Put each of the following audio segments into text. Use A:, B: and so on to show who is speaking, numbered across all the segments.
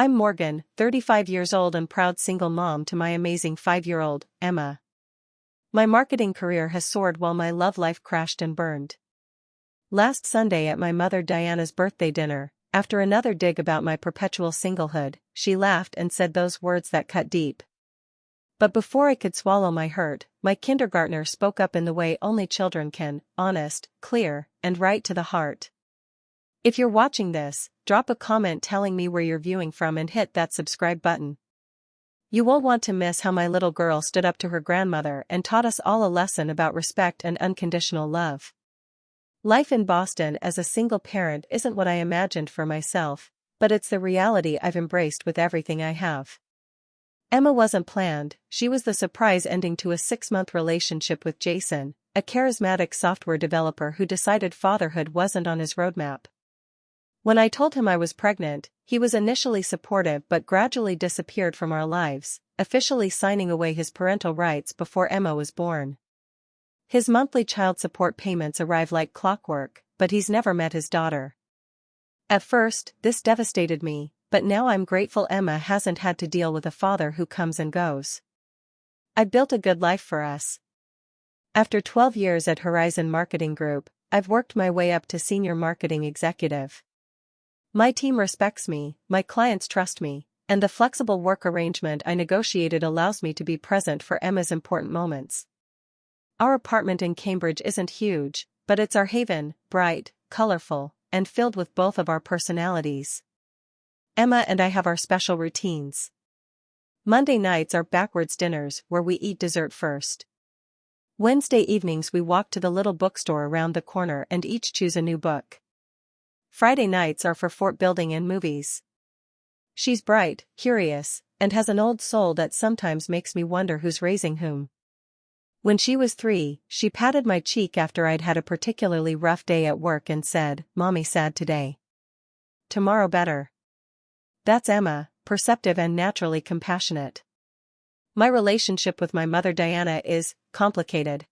A: I'm Morgan, 35 years old and proud single mom to my amazing 5-year-old, Emma. My marketing career has soared while my love life crashed and burned. Last Sunday at my mother Diana's birthday dinner, after another dig about my perpetual singlehood, she laughed and said those words that cut deep. But before I could swallow my hurt, my kindergartner spoke up in the way only children can, honest, clear, and right to the heart. If you're watching this, drop a comment telling me where you're viewing from and hit that subscribe button. You won't want to miss how my little girl stood up to her grandmother and taught us all a lesson about respect and unconditional love. Life in Boston as a single parent isn't what I imagined for myself, but it's the reality I've embraced with everything I have. Emma wasn't planned, she was the surprise ending to a 6-month relationship with Jason, a charismatic software developer who decided fatherhood wasn't on his roadmap. When I told him I was pregnant, he was initially supportive but gradually disappeared from our lives, officially signing away his parental rights before Emma was born. His monthly child support payments arrive like clockwork, but he's never met his daughter. At first, this devastated me, but now I'm grateful Emma hasn't had to deal with a father who comes and goes. I built a good life for us. After 12 years at Horizon Marketing Group, I've worked my way up to senior marketing executive. My team respects me, my clients trust me, and the flexible work arrangement I negotiated allows me to be present for Emma's important moments. Our apartment in Cambridge isn't huge, but it's our haven, bright, colorful, and filled with both of our personalities. Emma and I have our special routines. Monday nights are backwards dinners where we eat dessert first. Wednesday evenings we walk to the little bookstore around the corner and each choose a new book. Friday nights are for fort building and movies. She's bright, curious, and has an old soul that sometimes makes me wonder who's raising whom. When she was 3, she patted my cheek after I'd had a particularly rough day at work and said, "Mommy sad today. Tomorrow better." That's Emma, perceptive and naturally compassionate. My relationship with my mother Diana is complicated.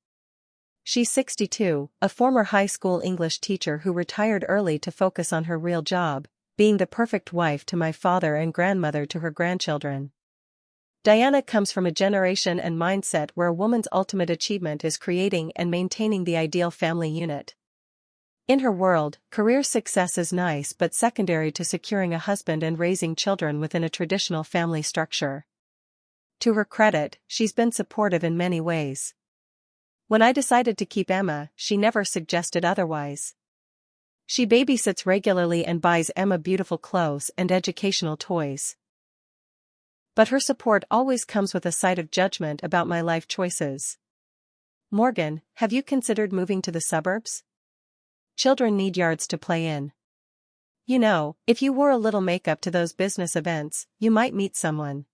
A: She's 62, a former high school English teacher who retired early to focus on her real job, being the perfect wife to my father and grandmother to her grandchildren. Diana comes from a generation and mindset where a woman's ultimate achievement is creating and maintaining the ideal family unit. In her world, career success is nice but secondary to securing a husband and raising children within a traditional family structure. To her credit, she's been supportive in many ways. When I decided to keep Emma, she never suggested otherwise. She babysits regularly and buys Emma beautiful clothes and educational toys. But her support always comes with a side of judgment about my life choices. "Morgan, have you considered moving to the suburbs? Children need yards to play in. You know, if you wore a little makeup to those business events, you might meet someone."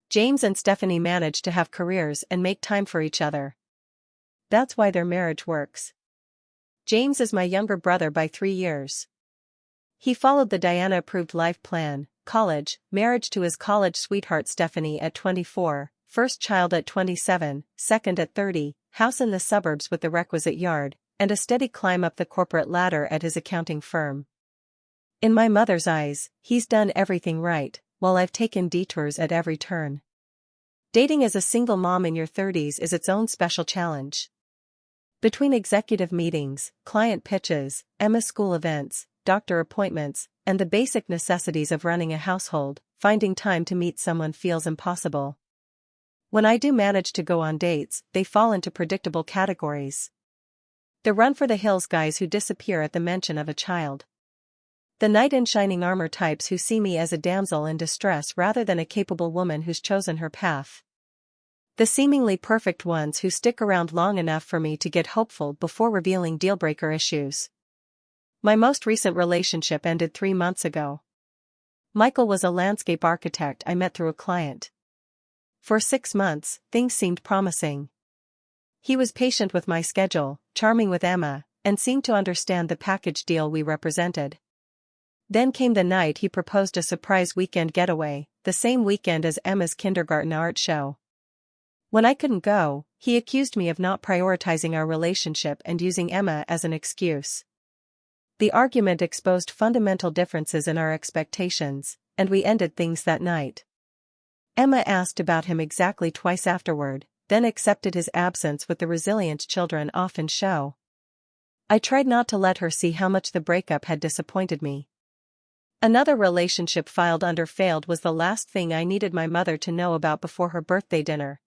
A: James and Stephanie manage to have careers and make time for each other. That's why their marriage works. James is my younger brother by 3 years. He followed the Diana-approved life plan: college, marriage to his college sweetheart Stephanie at 24, first child at 27, second at 30, house in the suburbs with the requisite yard, and a steady climb up the corporate ladder at his accounting firm. In my mother's eyes, he's done everything right, while I've taken detours at every turn. Dating as a single mom in your 30s is its own special challenge. Between executive meetings, client pitches, Emma's school events, doctor appointments, and the basic necessities of running a household, finding time to meet someone feels impossible. When I do manage to go on dates, they fall into predictable categories. The run for the hills guys who disappear at the mention of a child. The knight in shining armor types who see me as a damsel in distress rather than a capable woman who's chosen her path. The seemingly perfect ones who stick around long enough for me to get hopeful before revealing deal-breaker issues. My most recent relationship ended 3 months ago. Michael was a landscape architect I met through a client. For 6 months, things seemed promising. He was patient with my schedule, charming with Emma, and seemed to understand the package deal we represented. Then came the night he proposed a surprise weekend getaway, the same weekend as Emma's kindergarten art show. When I couldn't go, he accused me of not prioritizing our relationship and using Emma as an excuse. The argument exposed fundamental differences in our expectations, and we ended things that night. Emma asked about him exactly twice afterward, then accepted his absence with the resilient children often show. I tried not to let her see how much the breakup had disappointed me. Another relationship filed under failed was the last thing I needed my mother to know about before her birthday dinner.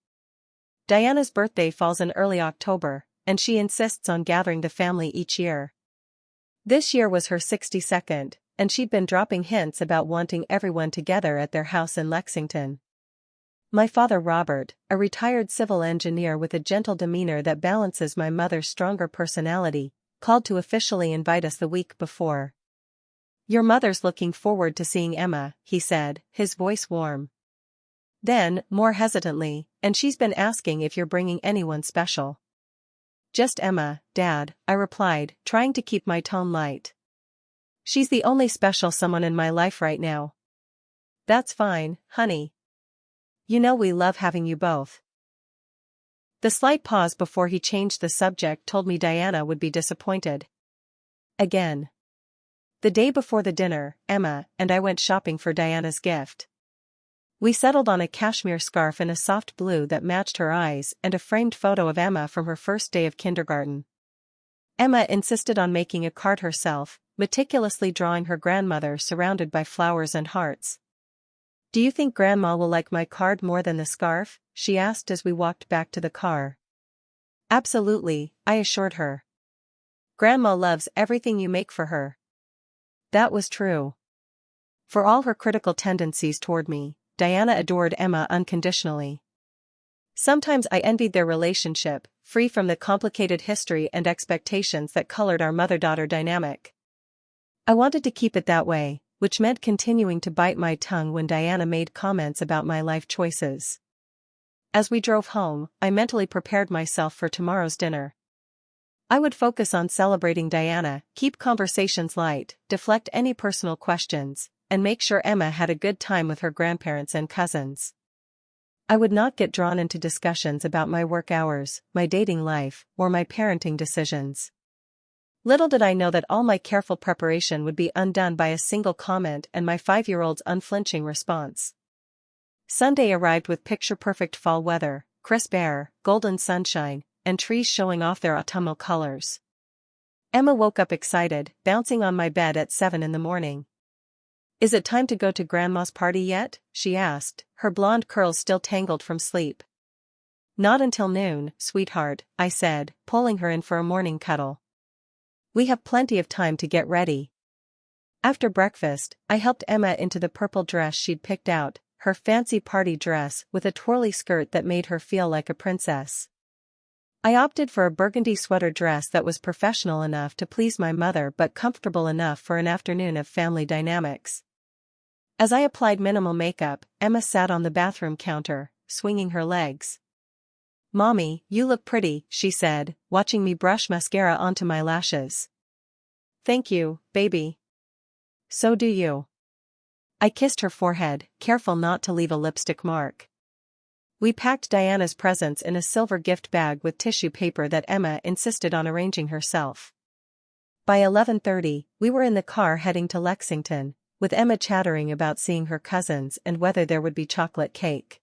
A: Diana's birthday falls in early October, and she insists on gathering the family each year. This year was her 62nd, and she'd been dropping hints about wanting everyone together at their house in Lexington. My father Robert, a retired civil engineer with a gentle demeanor that balances my mother's stronger personality, called to officially invite us the week before. "Your mother's looking forward to seeing Emma," he said, his voice warm. Then, more hesitantly, "and she's been asking if you're bringing anyone special." "Just Emma, Dad," I replied, trying to keep my tone light. "She's the only special someone in my life right now." "That's fine, honey. You know we love having you both." The slight pause before he changed the subject told me Diana would be disappointed. Again. The day before the dinner, Emma and I went shopping for Diana's gift. We settled on a cashmere scarf in a soft blue that matched her eyes and a framed photo of Emma from her first day of kindergarten. Emma insisted on making a card herself, meticulously drawing her grandmother surrounded by flowers and hearts. "Do you think Grandma will like my card more than the scarf?" she asked as we walked back to the car. "Absolutely," I assured her. "Grandma loves everything you make for her." That was true. For all her critical tendencies toward me, Diana adored Emma unconditionally. Sometimes I envied their relationship, free from the complicated history and expectations that colored our mother-daughter dynamic. I wanted to keep it that way, which meant continuing to bite my tongue when Diana made comments about my life choices. As we drove home, I mentally prepared myself for tomorrow's dinner. I would focus on celebrating Diana, keep conversations light, deflect any personal questions, and make sure Emma had a good time with her grandparents and cousins. I would not get drawn into discussions about my work hours, my dating life, or my parenting decisions. Little did I know that all my careful preparation would be undone by a single comment and my 5-year-old's unflinching response. Sunday arrived with picture-perfect fall weather, crisp air, golden sunshine, and trees showing off their autumnal colors. Emma woke up excited, bouncing on my bed at 7 in the morning. "Is it time to go to Grandma's party yet?" she asked, her blonde curls still tangled from sleep. "Not until noon, sweetheart," I said, pulling her in for a morning cuddle. "We have plenty of time to get ready." After breakfast, I helped Emma into the purple dress she'd picked out, her fancy party dress with a twirly skirt that made her feel like a princess. I opted for a burgundy sweater dress that was professional enough to please my mother but comfortable enough for an afternoon of family dynamics. As I applied minimal makeup, Emma sat on the bathroom counter, swinging her legs. "Mommy, you look pretty," she said, watching me brush mascara onto my lashes. "Thank you, baby. So do you." I kissed her forehead, careful not to leave a lipstick mark. We packed Diana's presents in a silver gift bag with tissue paper that Emma insisted on arranging herself. By 11:30, we were in the car heading to Lexington, with Emma chattering about seeing her cousins and whether there would be chocolate cake.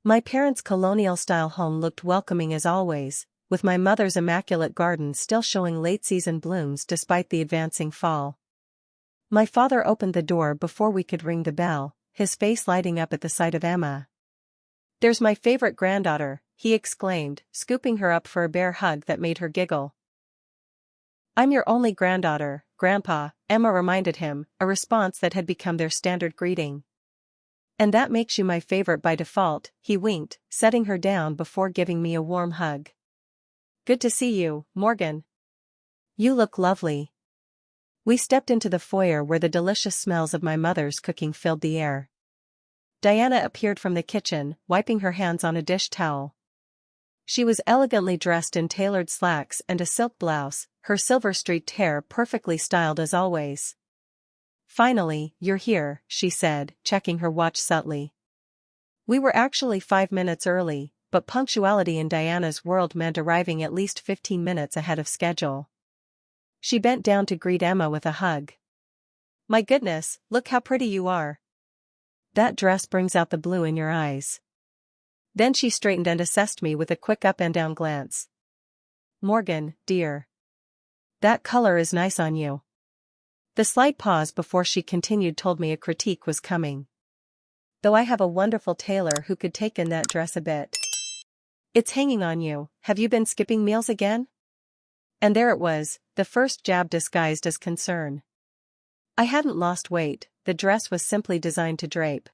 A: My parents' colonial-style home looked welcoming as always, with my mother's immaculate garden still showing late-season blooms despite the advancing fall. My father opened the door before we could ring the bell, his face lighting up at the sight of Emma. "There's my favorite granddaughter," he exclaimed, scooping her up for a bear hug that made her giggle. "I'm your only granddaughter, Grandpa," Emma reminded him, a response that had become their standard greeting. "And that makes you my favorite by default," he winked, setting her down before giving me a warm hug. "Good to see you, Morgan. You look lovely." We stepped into the foyer where the delicious smells of my mother's cooking filled the air. Diana appeared from the kitchen, wiping her hands on a dish towel. She was elegantly dressed in tailored slacks and a silk blouse, her silver-streaked hair perfectly styled as always. "Finally, you're here," she said, checking her watch subtly. We were actually 5 minutes early, but punctuality in Diana's world meant arriving at least 15 minutes ahead of schedule. She bent down to greet Emma with a hug. "My goodness, look how pretty you are." That dress brings out the blue in your eyes. Then she straightened and assessed me with a quick up and down glance. Morgan, dear. That color is nice on you. The slight pause before she continued told me a critique was coming. Though I have a wonderful tailor who could take in that dress a bit. It's hanging on you. Have you been skipping meals again? And there it was, the first jab disguised as concern. I hadn't lost weight, the dress was simply designed to drape.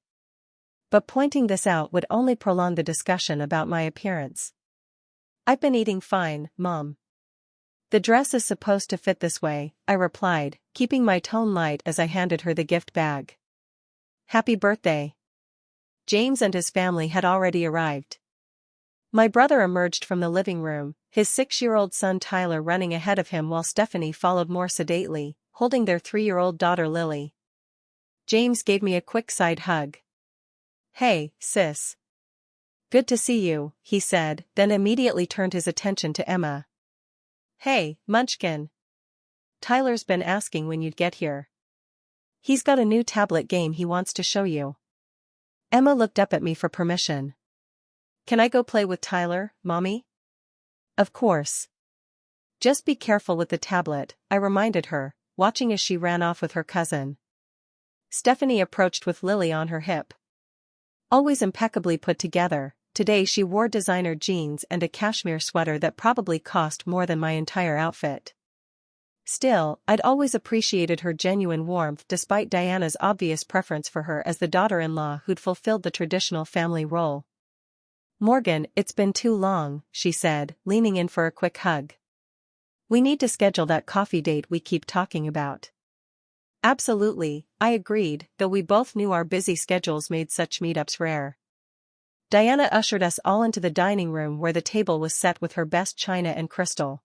A: But pointing this out would only prolong the discussion about my appearance. I've been eating fine, Mom. The dress is supposed to fit this way, I replied, keeping my tone light as I handed her the gift bag. Happy birthday. James and his family had already arrived. My brother emerged from the living room, his 6-year-old son Tyler running ahead of him while Stephanie followed more sedately, holding their 3-year-old daughter Lily. James gave me a quick side hug. Hey, sis. Good to see you, he said, then immediately turned his attention to Emma. Hey, Munchkin. Tyler's been asking when you'd get here. He's got a new tablet game he wants to show you. Emma looked up at me for permission. Can I go play with Tyler, Mommy? Of course. Just be careful with the tablet, I reminded her, watching as she ran off with her cousin. Stephanie approached with Lily on her hip. Always impeccably put together, today she wore designer jeans and a cashmere sweater that probably cost more than my entire outfit. Still, I'd always appreciated her genuine warmth despite Diana's obvious preference for her as the daughter-in-law who'd fulfilled the traditional family role. Morgan, it's been too long, she said, leaning in for a quick hug. We need to schedule that coffee date we keep talking about. Absolutely, I agreed, though we both knew our busy schedules made such meetups rare. Diana ushered us all into the dining room where the table was set with her best china and crystal.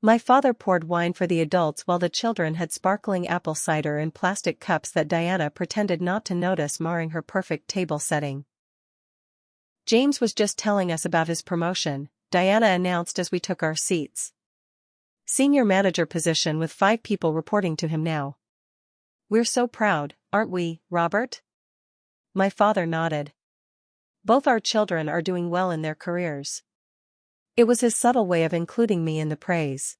A: My father poured wine for the adults while the children had sparkling apple cider in plastic cups that Diana pretended not to notice, marring her perfect table setting. James was just telling us about his promotion, Diana announced as we took our seats. Senior manager position with 5 people reporting to him now. We're so proud, aren't we, Robert? My father nodded. Both our children are doing well in their careers. It was his subtle way of including me in the praise.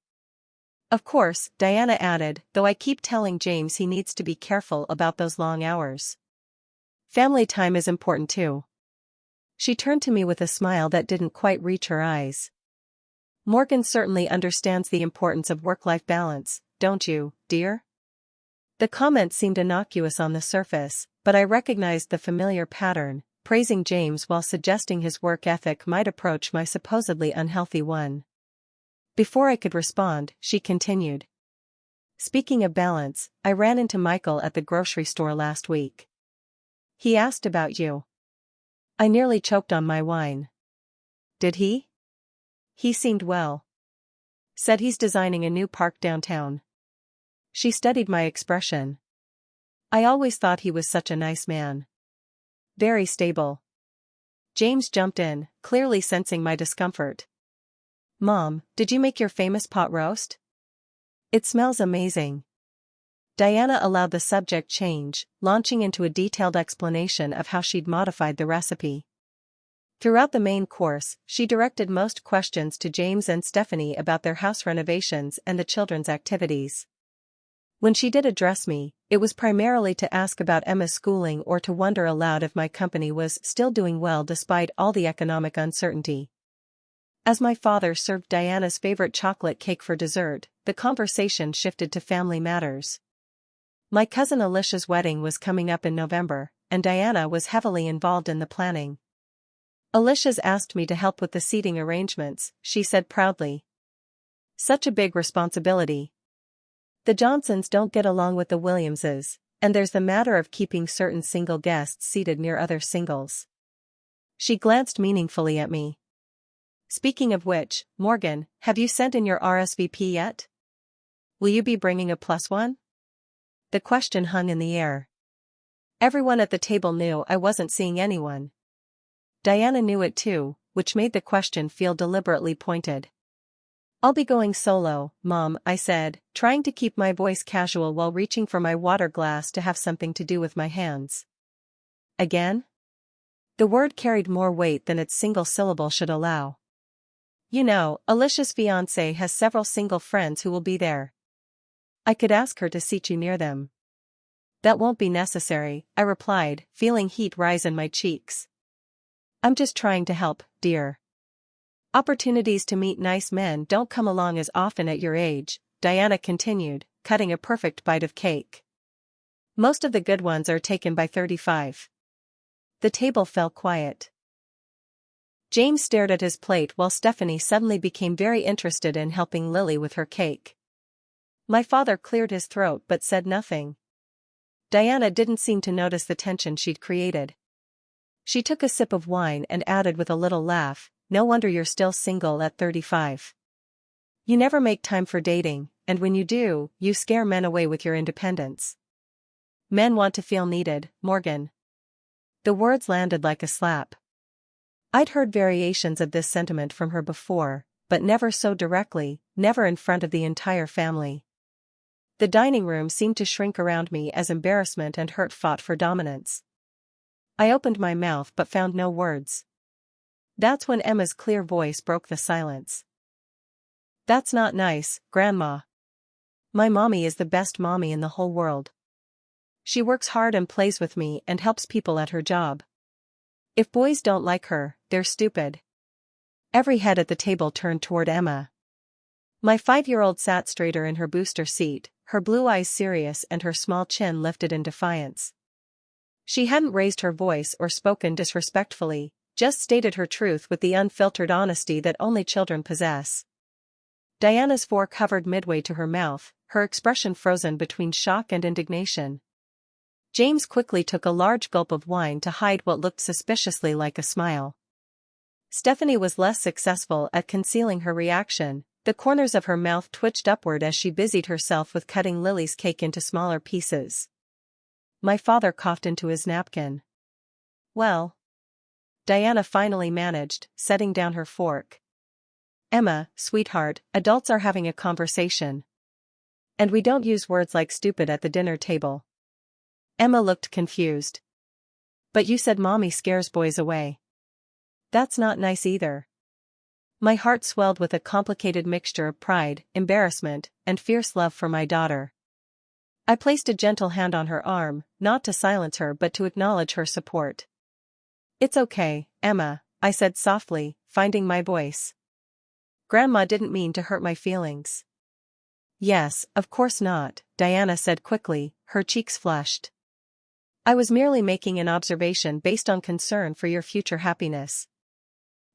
A: Of course, Diana added, though I keep telling James he needs to be careful about those long hours. Family time is important too. She turned to me with a smile that didn't quite reach her eyes. Morgan certainly understands the importance of work-life balance, don't you, dear? The comment seemed innocuous on the surface, but I recognized the familiar pattern, praising James while suggesting his work ethic might approach my supposedly unhealthy one. Before I could respond, she continued. Speaking of balance, I ran into Michael at the grocery store last week. He asked about you. I nearly choked on my wine. Did he? He seemed well. Said he's designing a new park downtown. She studied my expression. I always thought he was such a nice man. Very stable. James jumped in, clearly sensing my discomfort. Mom, did you make your famous pot roast? It smells amazing. Diana allowed the subject change, launching into a detailed explanation of how she'd modified the recipe. Throughout the main course, she directed most questions to James and Stephanie about their house renovations and the children's activities. When she did address me, it was primarily to ask about Emma's schooling or to wonder aloud if my company was still doing well despite all the economic uncertainty. As my father served Diana's favorite chocolate cake for dessert, the conversation shifted to family matters. My cousin Alicia's wedding was coming up in November, and Diana was heavily involved in the planning. Alicia's asked me to help with the seating arrangements, she said proudly. Such a big responsibility. The Johnsons don't get along with the Williamses, and there's the matter of keeping certain single guests seated near other singles. She glanced meaningfully at me. Speaking of which, Morgan, have you sent in your RSVP yet? Will you be bringing a +1? The question hung in the air. Everyone at the table knew I wasn't seeing anyone. Diana knew it too, which made the question feel deliberately pointed. I'll be going solo, Mom, I said, trying to keep my voice casual while reaching for my water glass to have something to do with my hands. Again? The word carried more weight than its single syllable should allow. You know, Alicia's fiancé has several single friends who will be there. I could ask her to seat you near them. That won't be necessary, I replied, feeling heat rise in my cheeks. I'm just trying to help, dear. Opportunities to meet nice men don't come along as often at your age, Diana continued, cutting a perfect bite of cake. Most of the good ones are taken by 35. The table fell quiet. James stared at his plate while Stephanie suddenly became very interested in helping Lily with her cake. My father cleared his throat but said nothing. Diana didn't seem to notice the tension she'd created. She took a sip of wine and added with a little laugh, "No wonder you're still single at 35. You never make time for dating, and when you do, you scare men away with your independence. Men want to feel needed, Morgan." The words landed like a slap. I'd heard variations of this sentiment from her before, but never so directly, never in front of the entire family. The dining room seemed to shrink around me as embarrassment and hurt fought for dominance. I opened my mouth but found no words. That's when Emma's clear voice broke the silence. "That's not nice, Grandma. My mommy is the best mommy in the whole world. She works hard and plays with me and helps people at her job. If boys don't like her, they're stupid." Every head at the table turned toward Emma. My 5-year-old sat straighter in her booster seat, her blue eyes serious and her small chin lifted in defiance. She hadn't raised her voice or spoken disrespectfully, just stated her truth with the unfiltered honesty that only children possess. Diana's fork hovered midway to her mouth, her expression frozen between shock and indignation. James quickly took a large gulp of wine to hide what looked suspiciously like a smile. Stephanie was less successful at concealing her reaction. The corners of her mouth twitched upward as she busied herself with cutting Lily's cake into smaller pieces. My father coughed into his napkin. "Well," Diana finally managed, setting down her fork. "Emma, sweetheart, adults are having a conversation. And we don't use words like stupid at the dinner table." Emma looked confused. "But you said mommy scares boys away." "That's not nice either." My heart swelled with a complicated mixture of pride, embarrassment, and fierce love for my daughter. I placed a gentle hand on her arm, not to silence her but to acknowledge her support. "It's okay, Emma," I said softly, finding my voice. "Grandma didn't mean to hurt my feelings." "Yes, of course not," Diana said quickly, her cheeks flushed. "I was merely making an observation based on concern for your future happiness."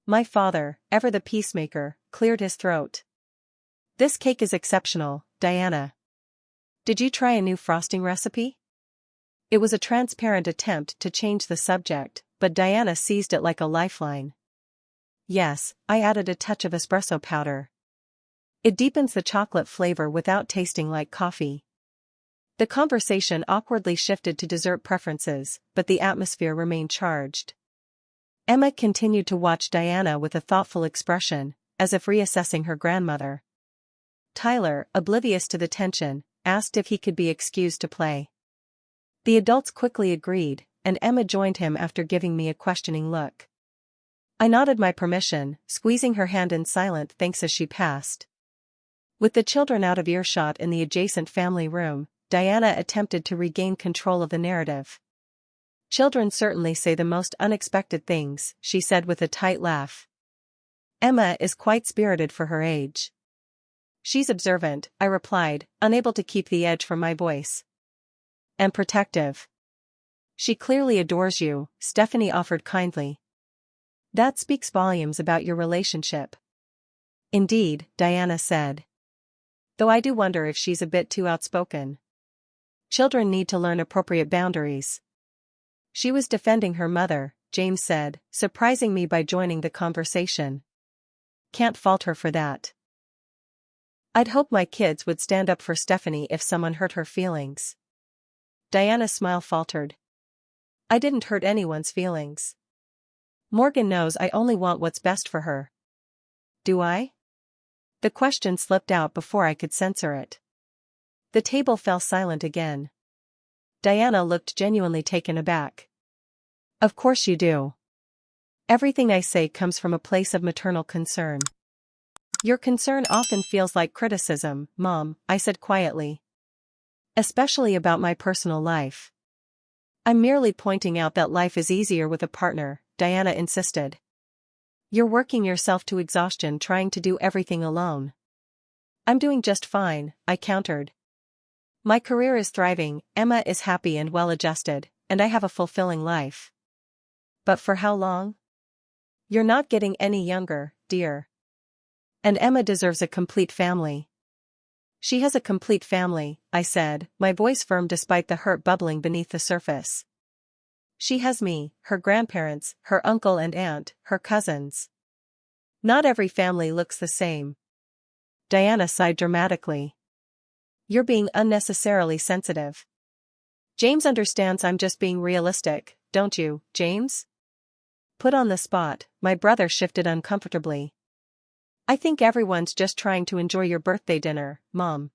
A: My father, ever the peacemaker, cleared his throat. "This cake is exceptional, Diana. Did you try a new frosting recipe?" It was a transparent attempt to change the subject, but Diana seized it like a lifeline. "Yes, I added a touch of espresso powder. It deepens the chocolate flavor without tasting like coffee." The conversation awkwardly shifted to dessert preferences, but the atmosphere remained charged. Emma continued to watch Diana with a thoughtful expression, as if reassessing her grandmother. Tyler, oblivious to the tension, asked if he could be excused to play. The adults quickly agreed, and Emma joined him after giving me a questioning look. I nodded my permission, squeezing her hand in silent thanks as she passed. With the children out of earshot in the adjacent family room, Diana attempted to regain control of the narrative. "Children certainly say the most unexpected things," she said with a tight laugh. "Emma is quite spirited for her age." "She's observant," I replied, unable to keep the edge from my voice. "And protective." "She clearly adores you," Stephanie offered kindly. "That speaks volumes about your relationship." "Indeed," Diana said. "Though I do wonder if she's a bit too outspoken. Children need to learn appropriate boundaries." "She was defending her mother," James said, surprising me by joining the conversation. "Can't fault her for that." "I'd hope my kids would stand up for Stephanie if someone hurt her feelings." Diana's smile faltered. "I didn't hurt anyone's feelings. Morgan knows I only want what's best for her." "Do I?" The question slipped out before I could censor it. The table fell silent again. Diana looked genuinely taken aback. Of course you do. Everything I say comes from a place of maternal concern. Your concern often feels like criticism, Mom, I said quietly. Especially about my personal life. I'm merely pointing out that life is easier with a partner, Diana insisted. You're working yourself to exhaustion trying to do everything alone. I'm doing just fine, I countered. My career is thriving, Emma is happy and well-adjusted, and I have a fulfilling life. But for how long? You're not getting any younger, dear. And Emma deserves a complete family. She has a complete family, I said, my voice firm despite the hurt bubbling beneath the surface. She has me, her grandparents, her uncle and aunt, her cousins. Not every family looks the same. Diana sighed dramatically. You're being unnecessarily sensitive. James understands I'm just being realistic, don't you, James? Put on the spot, my brother shifted uncomfortably. I think everyone's just trying to enjoy your birthday dinner, Mom.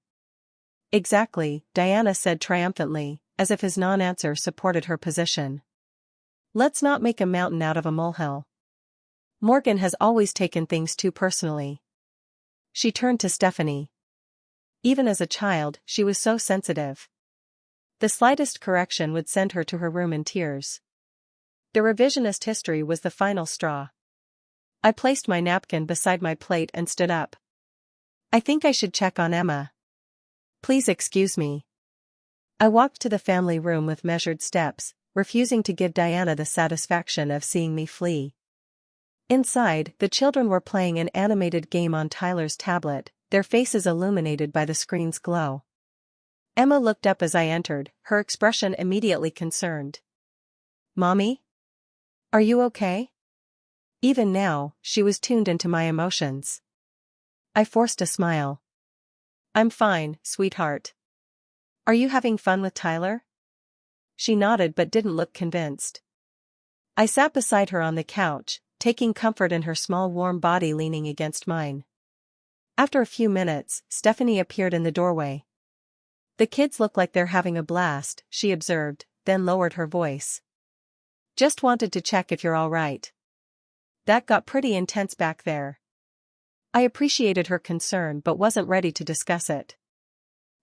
A: Exactly, Diana said triumphantly, as if his non-answer supported her position. Let's not make a mountain out of a molehill. Morgan has always taken things too personally. She turned to Stephanie. Even as a child, she was so sensitive. The slightest correction would send her to her room in tears. The revisionist history was the final straw. I placed my napkin beside my plate and stood up. I think I should check on Emma. Please excuse me. I walked to the family room with measured steps, refusing to give Diana the satisfaction of seeing me flee. Inside, the children were playing an animated game on Tyler's tablet, their faces illuminated by the screen's glow. Emma looked up as I entered, her expression immediately concerned. Mommy? Are you okay? Even now, she was tuned into my emotions. I forced a smile. I'm fine, sweetheart. Are you having fun with Tyler? She nodded but didn't look convinced. I sat beside her on the couch, taking comfort in her small warm body leaning against mine. After a few minutes, Stephanie appeared in the doorway. The kids look like they're having a blast, she observed, then lowered her voice. Just wanted to check if you're all right. That got pretty intense back there. I appreciated her concern but wasn't ready to discuss it.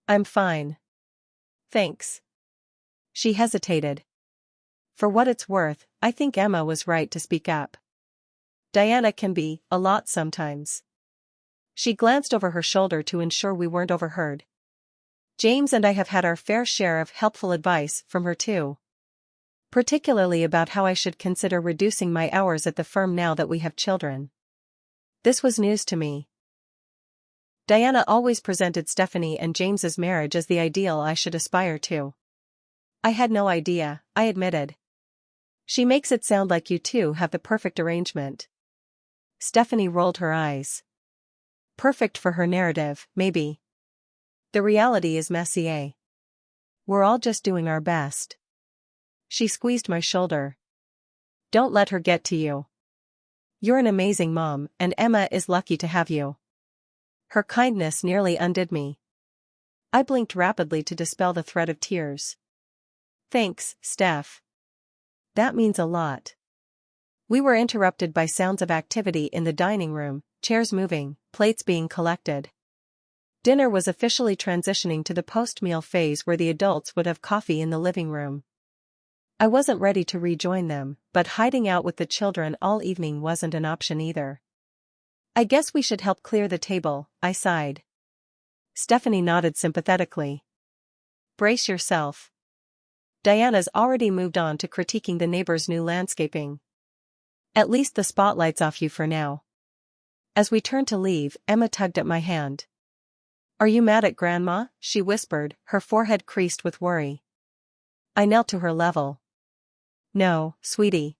A: I'm fine. Thanks. She hesitated. For what it's worth, I think Emma was right to speak up. Diana can be a lot sometimes. She glanced over her shoulder to ensure we weren't overheard. James and I have had our fair share of helpful advice from her too. Particularly about how I should consider reducing my hours at the firm now that we have children. This was news to me. Diana always presented Stephanie and James's marriage as the ideal I should aspire to. I had no idea, I admitted. She makes it sound like you two have the perfect arrangement. Stephanie rolled her eyes. Perfect for her narrative, maybe. The reality is messy. We're all just doing our best. She squeezed my shoulder. Don't let her get to you. You're an amazing mom, and Emma is lucky to have you. Her kindness nearly undid me. I blinked rapidly to dispel the threat of tears. Thanks, Steph. That means a lot. We were interrupted by sounds of activity in the dining room, chairs moving, plates being collected. Dinner was officially transitioning to the post-meal phase where the adults would have coffee in the living room. I wasn't ready to rejoin them, but hiding out with the children all evening wasn't an option either. I guess we should help clear the table, I sighed. Stephanie nodded sympathetically. Brace yourself. Diana's already moved on to critiquing the neighbor's new landscaping. At least the spotlight's off you for now. As we turned to leave, Emma tugged at my hand. Are you mad at Grandma? She whispered, her forehead creased with worry. I knelt to her level. No, sweetie.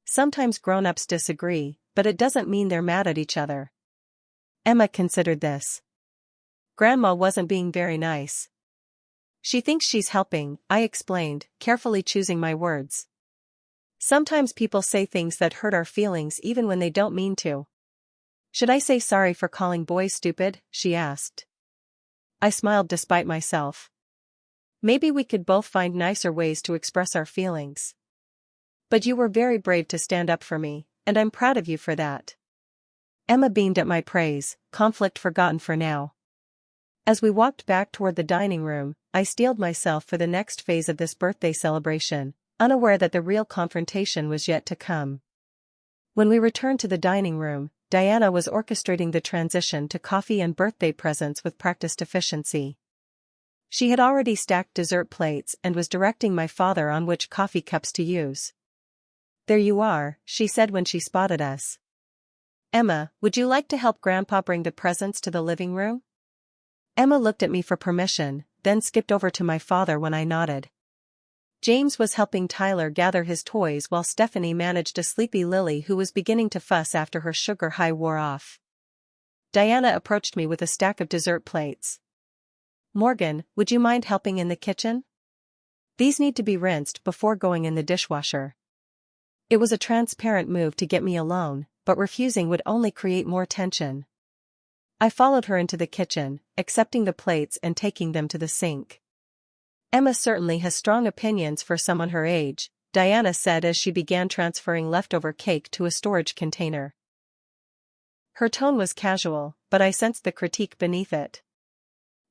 A: Sometimes grown-ups disagree, but it doesn't mean they're mad at each other. Emma considered this. Grandma wasn't being very nice. She thinks she's helping, I explained, carefully choosing my words. Sometimes people say things that hurt our feelings even when they don't mean to. Should I say sorry for calling boys stupid? She asked. I smiled despite myself. Maybe we could both find nicer ways to express our feelings. But you were very brave to stand up for me, and I'm proud of you for that. Emma beamed at my praise, conflict forgotten for now. As we walked back toward the dining room, I steeled myself for the next phase of this birthday celebration, unaware that the real confrontation was yet to come. When we returned to the dining room, Diana was orchestrating the transition to coffee and birthday presents with practiced efficiency. She had already stacked dessert plates and was directing my father on which coffee cups to use. "There you are," she said when she spotted us. "Emma, would you like to help Grandpa bring the presents to the living room?" Emma looked at me for permission, then skipped over to my father when I nodded. James was helping Tyler gather his toys while Stephanie managed a sleepy Lily who was beginning to fuss after her sugar high wore off. Diana approached me with a stack of dessert plates. "Morgan, would you mind helping in the kitchen? These need to be rinsed before going in the dishwasher." It was a transparent move to get me alone, but refusing would only create more tension. I followed her into the kitchen, accepting the plates and taking them to the sink. "Emma certainly has strong opinions for someone her age," Diana said as she began transferring leftover cake to a storage container. Her tone was casual, but I sensed the critique beneath it.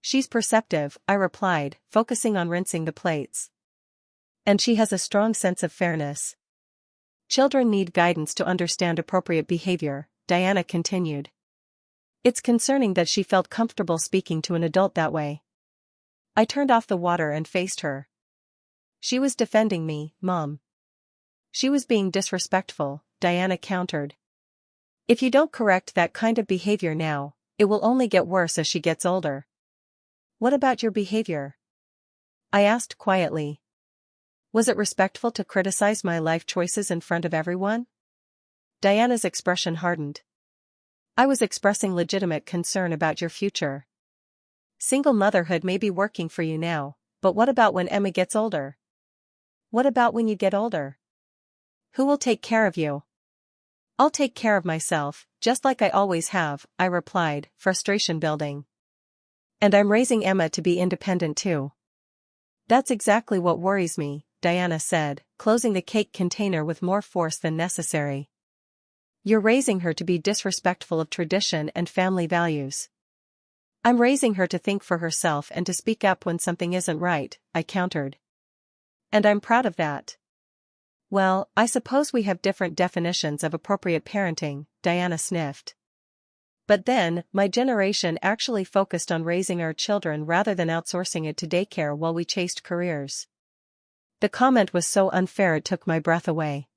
A: "She's perceptive," I replied, focusing on rinsing the plates. "And she has a strong sense of fairness." "Children need guidance to understand appropriate behavior," Diana continued. "It's concerning that she felt comfortable speaking to an adult that way." I turned off the water and faced her. "She was defending me, Mom." "She was being disrespectful," Diana countered. "If you don't correct that kind of behavior now, it will only get worse as she gets older." "What about your behavior?" I asked quietly. "Was it respectful to criticize my life choices in front of everyone?" Diana's expression hardened. "I was expressing legitimate concern about your future. Single motherhood may be working for you now, but what about when Emma gets older? What about when you get older? Who will take care of you?" "I'll take care of myself, just like I always have," I replied, frustration building. "And I'm raising Emma to be independent too." "That's exactly what worries me," Diana said, closing the cake container with more force than necessary. "You're raising her to be disrespectful of tradition and family values." "I'm raising her to think for herself and to speak up when something isn't right," I countered. "And I'm proud of that." "Well, I suppose we have different definitions of appropriate parenting," Diana sniffed. "But then, my generation actually focused on raising our children rather than outsourcing it to daycare while we chased careers." The comment was so unfair it took my breath away.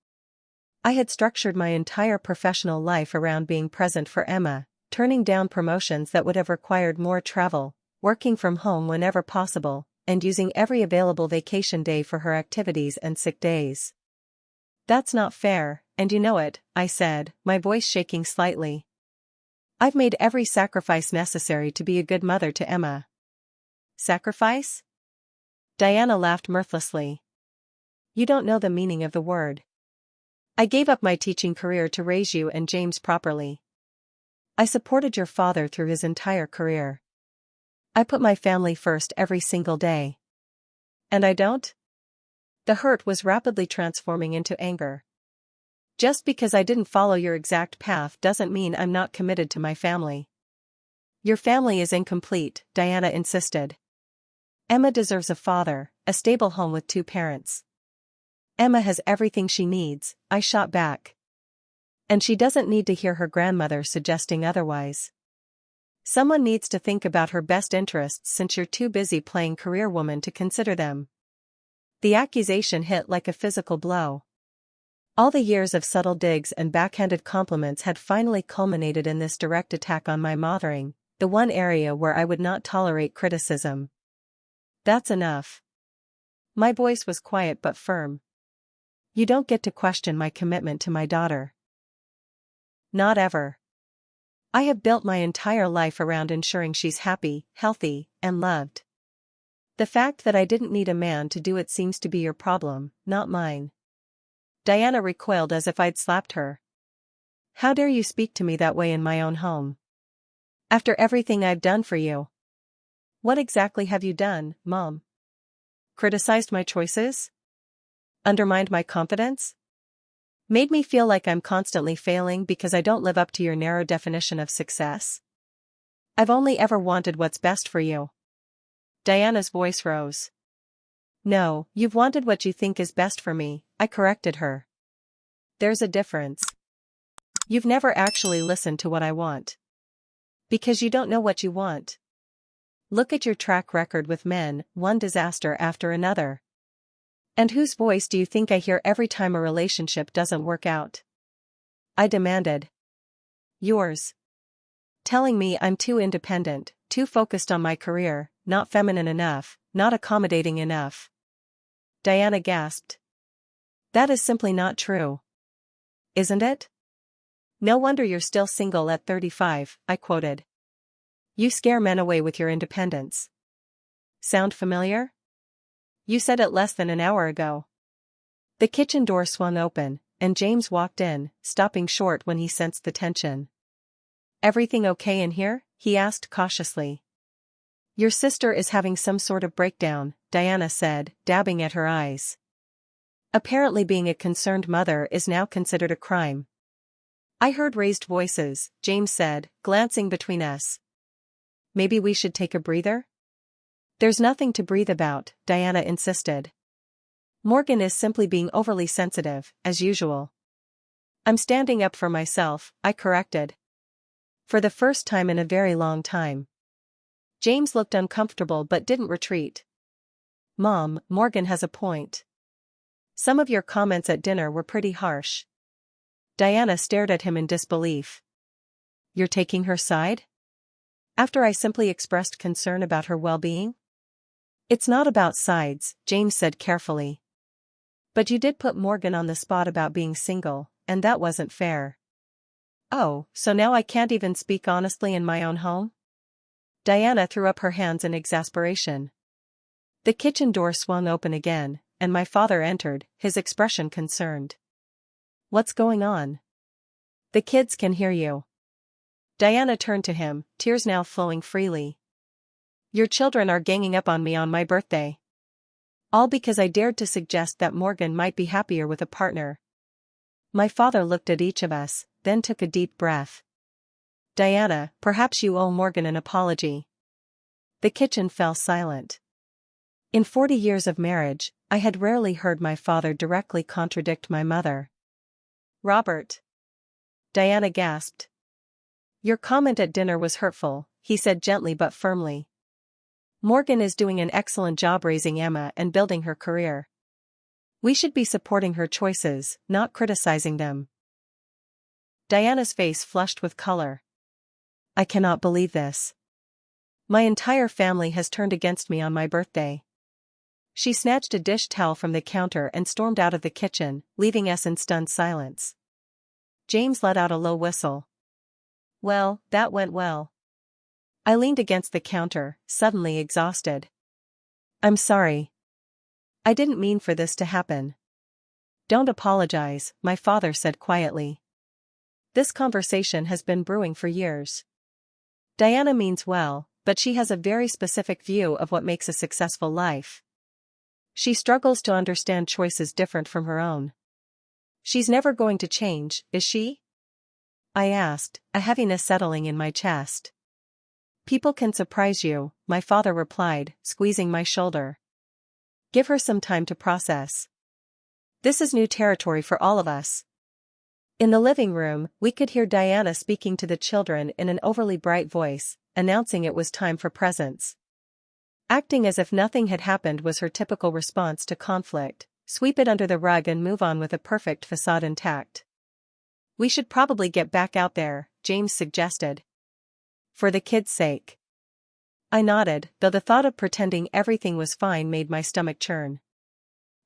A: I had structured my entire professional life around being present for Emma, turning down promotions that would have required more travel, working from home whenever possible, and using every available vacation day for her activities and sick days. "That's not fair, and you know it," I said, my voice shaking slightly. "I've made every sacrifice necessary to be a good mother to Emma." "Sacrifice?" Diana laughed mirthlessly. "You don't know the meaning of the word. I gave up my teaching career to raise you and James properly. I supported your father through his entire career. I put my family first every single day. And I don't?" The hurt was rapidly transforming into anger. "Just because I didn't follow your exact path doesn't mean I'm not committed to my family." "Your family is incomplete," Diana insisted. "Emma deserves a father, a stable home with two parents." "Emma has everything she needs," I shot back. "And she doesn't need to hear her grandmother suggesting otherwise. Someone needs to think about her best interests since you're too busy playing career woman to consider them." The accusation hit like a physical blow. All the years of subtle digs and backhanded compliments had finally culminated in this direct attack on my mothering, the one area where I would not tolerate criticism. "That's enough." My voice was quiet but firm. "You don't get to question my commitment to my daughter." "Not ever. I have built my entire life around ensuring she's happy, healthy, and loved. The fact that I didn't need a man to do it seems to be your problem, not mine." Diana recoiled as if I'd slapped her. "How dare you speak to me that way in my own home? After everything I've done for you." "What exactly have you done, Mom? Criticized my choices? Undermined my confidence?" Made me feel like I'm constantly failing because I don't live up to your narrow definition of success. I've only ever wanted what's best for you. Diana's voice rose. No, you've wanted what you think is best for me, I corrected her. There's a difference. You've never actually listened to what I want. Because you don't know what you want. Look at your track record with men, one disaster after another. And whose voice do you think I hear every time a relationship doesn't work out? I demanded. Yours. Telling me I'm too independent, too focused on my career, not feminine enough, not accommodating enough. Diana gasped. That is simply not true. Isn't it? No wonder you're still single at 35, I quoted. You scare men away with your independence. Sound familiar? You said it less than an hour ago. The kitchen door swung open, and James walked in, stopping short when he sensed the tension. Everything okay in here? He asked cautiously. Your sister is having some sort of breakdown, Diana said, dabbing at her eyes. Apparently being a concerned mother is now considered a crime. I heard raised voices, James said, glancing between us. Maybe we should take a breather? There's nothing to breathe about, Diana insisted. Morgan is simply being overly sensitive, as usual. I'm standing up for myself, I corrected. For the first time in a very long time. James looked uncomfortable but didn't retreat. Mom, Morgan has a point. Some of your comments at dinner were pretty harsh. Diana stared at him in disbelief. You're taking her side? After I simply expressed concern about her well-being? It's not about sides, James said carefully. But you did put Morgan on the spot about being single, and that wasn't fair. Oh, so now I can't even speak honestly in my own home? Diana threw up her hands in exasperation. The kitchen door swung open again, and my father entered, his expression concerned. What's going on? The kids can hear you. Diana turned to him, tears now flowing freely. Your children are ganging up on me on my birthday. All because I dared to suggest that Morgan might be happier with a partner. My father looked at each of us, then took a deep breath. Diana, perhaps you owe Morgan an apology. The kitchen fell silent. In 40 years of marriage, I had rarely heard my father directly contradict my mother. Robert. Diana gasped. Your comment at dinner was hurtful, he said gently but firmly. Morgan is doing an excellent job raising Emma and building her career. We should be supporting her choices, not criticizing them. Diana's face flushed with color. I cannot believe this. My entire family has turned against me on my birthday. She snatched a dish towel from the counter and stormed out of the kitchen, leaving us in stunned silence. James let out a low whistle. Well, that went well. I leaned against the counter, suddenly exhausted. I'm sorry. I didn't mean for this to happen. Don't apologize, my father said quietly. This conversation has been brewing for years. Diana means well, but she has a very specific view of what makes a successful life. She struggles to understand choices different from her own. She's never going to change, is she? I asked, a heaviness settling in my chest. People can surprise you, my father replied, squeezing my shoulder. Give her some time to process. This is new territory for all of us. In the living room, we could hear Diana speaking to the children in an overly bright voice, announcing it was time for presents. Acting as if nothing had happened was her typical response to conflict, sweep it under the rug and move on with a perfect facade intact. We should probably get back out there, James suggested. For the kids' sake. I nodded, though the thought of pretending everything was fine made my stomach churn.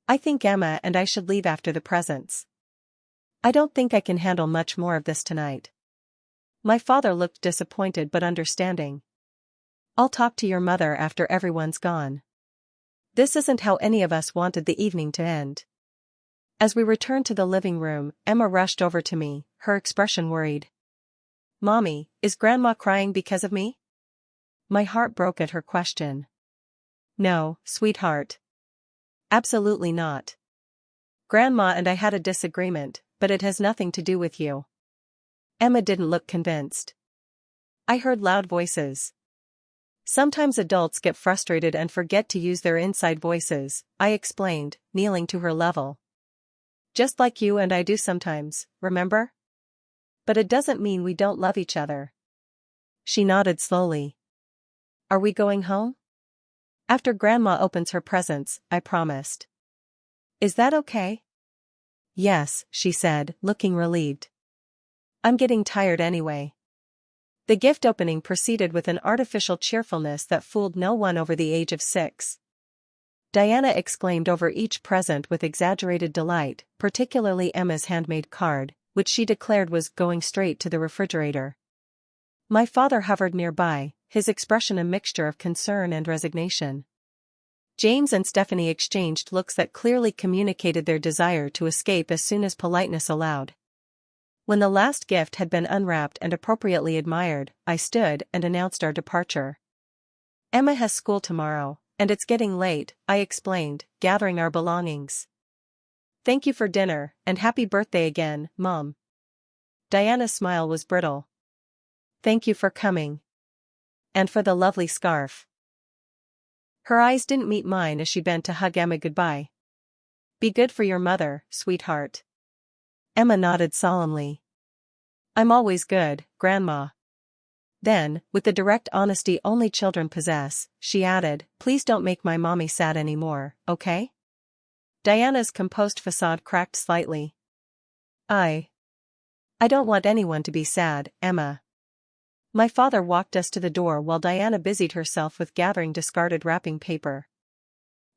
A: I think Emma and I should leave after the presents. I don't think I can handle much more of this tonight. My father looked disappointed but understanding. I'll talk to your mother after everyone's gone. This isn't how any of us wanted the evening to end. As we returned to the living room, Emma rushed over to me, her expression worried. Mommy, is Grandma crying because of me? My heart broke at her question. No, sweetheart. Absolutely not. Grandma and I had a disagreement, but it has nothing to do with you. Emma didn't look convinced. I heard loud voices. Sometimes adults get frustrated and forget to use their inside voices, I explained, kneeling to her level. Just like you and I do sometimes, remember? But it doesn't mean we don't love each other. She nodded slowly. Are we going home? After Grandma opens her presents, I promised. Is that okay? Yes, she said, looking relieved. I'm getting tired anyway. The gift opening proceeded with an artificial cheerfulness that fooled no one over the age of 6. Diana exclaimed over each present with exaggerated delight, particularly Emma's handmade card, which she declared was going straight to the refrigerator. My father hovered nearby, his expression a mixture of concern and resignation. James and Stephanie exchanged looks that clearly communicated their desire to escape as soon as politeness allowed. When the last gift had been unwrapped and appropriately admired, I stood and announced our departure. Emma has school tomorrow, and it's getting late, I explained, gathering our belongings. Thank you for dinner, and happy birthday again, Mom. Diana's smile was brittle. Thank you for coming. And for the lovely scarf. Her eyes didn't meet mine as she bent to hug Emma goodbye. Be good for your mother, sweetheart. Emma nodded solemnly. I'm always good, Grandma. Then, with the direct honesty only children possess, she added, please don't make my mommy sad anymore, okay? Diana's composed facade cracked slightly. I don't want anyone to be sad, Emma. My father walked us to the door while Diana busied herself with gathering discarded wrapping paper.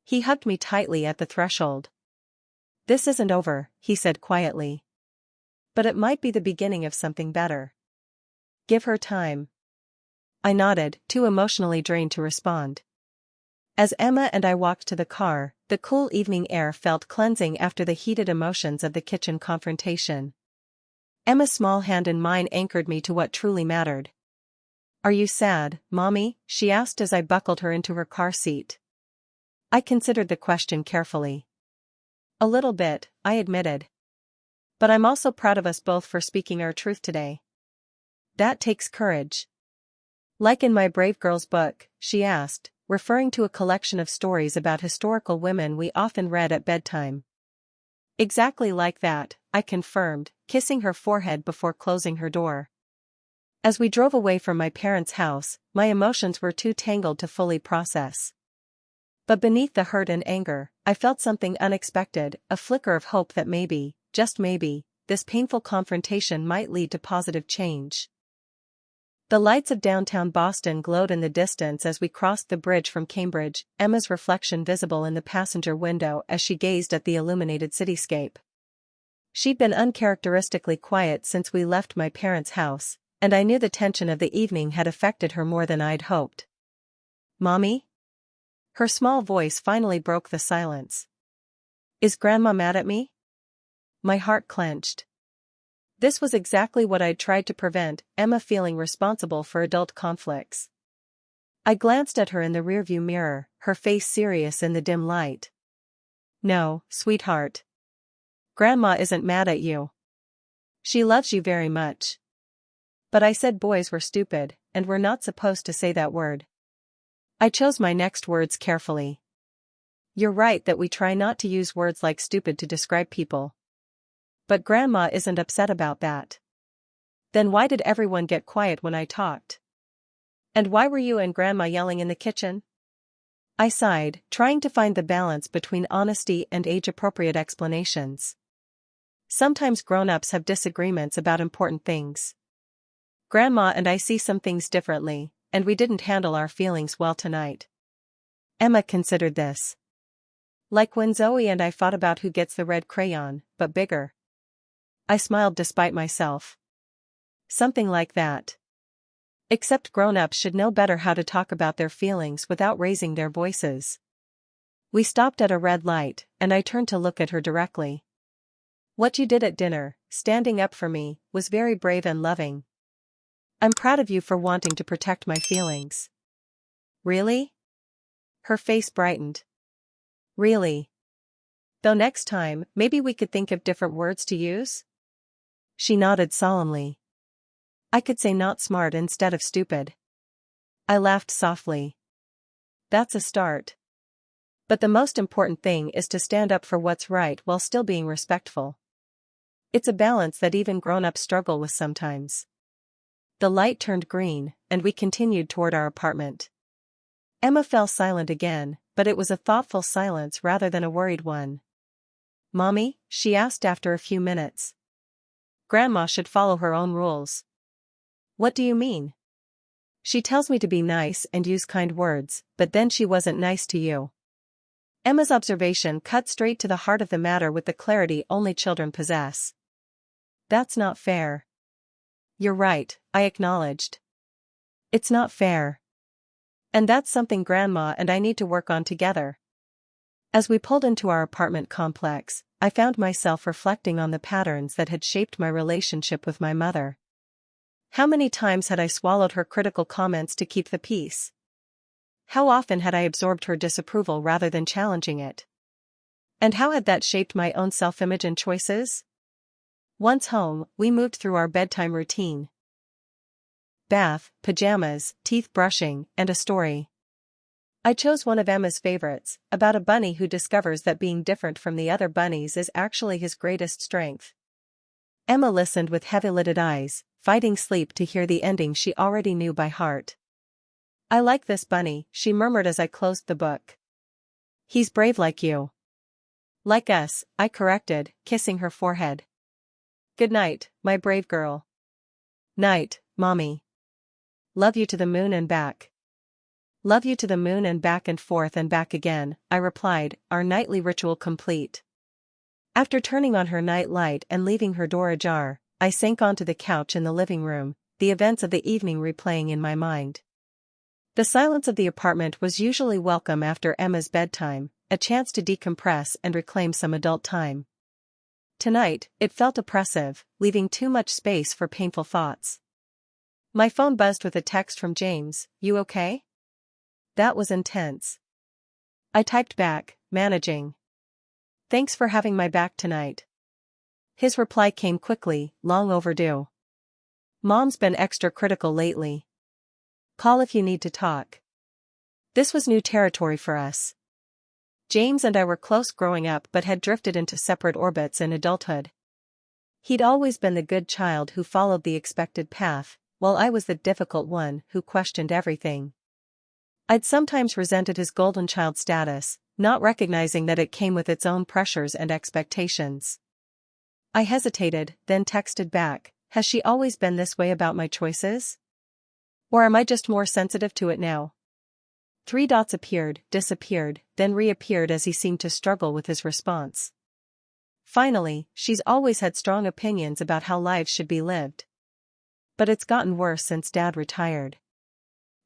A: He hugged me tightly at the threshold. This isn't over, he said quietly. But it might be the beginning of something better. Give her time. I nodded, too emotionally drained to respond. As Emma and I walked to the car, the cool evening air felt cleansing after the heated emotions of the kitchen confrontation. Emma's small hand in mine anchored me to what truly mattered. Are you sad, Mommy? She asked as I buckled her into her car seat. I considered the question carefully. A little bit, I admitted. But I'm also proud of us both for speaking our truth today. That takes courage. Like in my Brave Girls book, she asked, referring to a collection of stories about historical women we often read at bedtime. Exactly like that, I confirmed, kissing her forehead before closing her door. As we drove away from my parents' house, my emotions were too tangled to fully process. But beneath the hurt and anger, I felt something unexpected, a flicker of hope that maybe, just maybe, this painful confrontation might lead to positive change. The lights of downtown Boston glowed in the distance as we crossed the bridge from Cambridge, Emma's reflection visible in the passenger window as she gazed at the illuminated cityscape. She'd been uncharacteristically quiet since we left my parents' house, and I knew the tension of the evening had affected her more than I'd hoped. Mommy? Her small voice finally broke the silence. Is Grandma mad at me? My heart clenched. This was exactly what I'd tried to prevent, Emma feeling responsible for adult conflicts. I glanced at her in the rearview mirror, her face serious in the dim light. No, sweetheart. Grandma isn't mad at you. She loves you very much. But I said boys were stupid, and we're not supposed to say that word. I chose my next words carefully. You're right that we try not to use words like stupid to describe people. But Grandma isn't upset about that. Then why did everyone get quiet when I talked? And why were you and Grandma yelling in the kitchen? I sighed, trying to find the balance between honesty and age-appropriate explanations. Sometimes grown-ups have disagreements about important things. Grandma and I see some things differently, and we didn't handle our feelings well tonight. Emma considered this. Like when Zoe and I fought about who gets the red crayon, but bigger. I smiled despite myself. Something like that. Except grown-ups should know better how to talk about their feelings without raising their voices. We stopped at a red light, and I turned to look at her directly. What you did at dinner, standing up for me, was very brave and loving. I'm proud of you for wanting to protect my feelings. Really? Her face brightened. Really? Though next time, maybe we could think of different words to use? She nodded solemnly. I could say not smart instead of stupid. I laughed softly. That's a start. But the most important thing is to stand up for what's right while still being respectful. It's a balance that even grown-ups struggle with sometimes. The light turned green, and we continued toward our apartment. Emma fell silent again, but it was a thoughtful silence rather than a worried one. "Mommy?" she asked after a few minutes. "Grandma should follow her own rules." "What do you mean?" "She tells me to be nice and use kind words, but then she wasn't nice to you." Emma's observation cut straight to the heart of the matter with the clarity only children possess. "That's not fair." "You're right," I acknowledged. "It's not fair. And that's something Grandma and I need to work on together." As we pulled into our apartment complex, I found myself reflecting on the patterns that had shaped my relationship with my mother. How many times had I swallowed her critical comments to keep the peace? How often had I absorbed her disapproval rather than challenging it? And how had that shaped my own self-image and choices? Once home, we moved through our bedtime routine. Bath, pajamas, teeth brushing, and a story. I chose one of Emma's favorites, about a bunny who discovers that being different from the other bunnies is actually his greatest strength. Emma listened with heavy-lidded eyes, fighting sleep to hear the ending she already knew by heart. "I like this bunny," she murmured as I closed the book. "He's brave like you." "Like us," I corrected, kissing her forehead. "Good night, my brave girl." "Night, Mommy. Love you to the moon and back." "Love you to the moon and back and forth and back again," I replied, our nightly ritual complete. After turning on her night light and leaving her door ajar, I sank onto the couch in the living room, the events of the evening replaying in my mind. The silence of the apartment was usually welcome after Emma's bedtime, a chance to decompress and reclaim some adult time. Tonight, it felt oppressive, leaving too much space for painful thoughts. My phone buzzed with a text from James. "You okay?" That was intense. I typed back, "Managing. Thanks for having my back tonight." His reply came quickly, "Long overdue. Mom's been extra critical lately. Call if you need to talk." This was new territory for us. James and I were close growing up but had drifted into separate orbits in adulthood. He'd always been the good child who followed the expected path, while I was the difficult one who questioned everything. I'd sometimes resented his golden child status, not recognizing that it came with its own pressures and expectations. I hesitated, then texted back, "Has she always been this way about my choices? Or am I just more sensitive to it now?" 3 dots appeared, disappeared, then reappeared as he seemed to struggle with his response. "Finally, she's always had strong opinions about how lives should be lived. But it's gotten worse since Dad retired.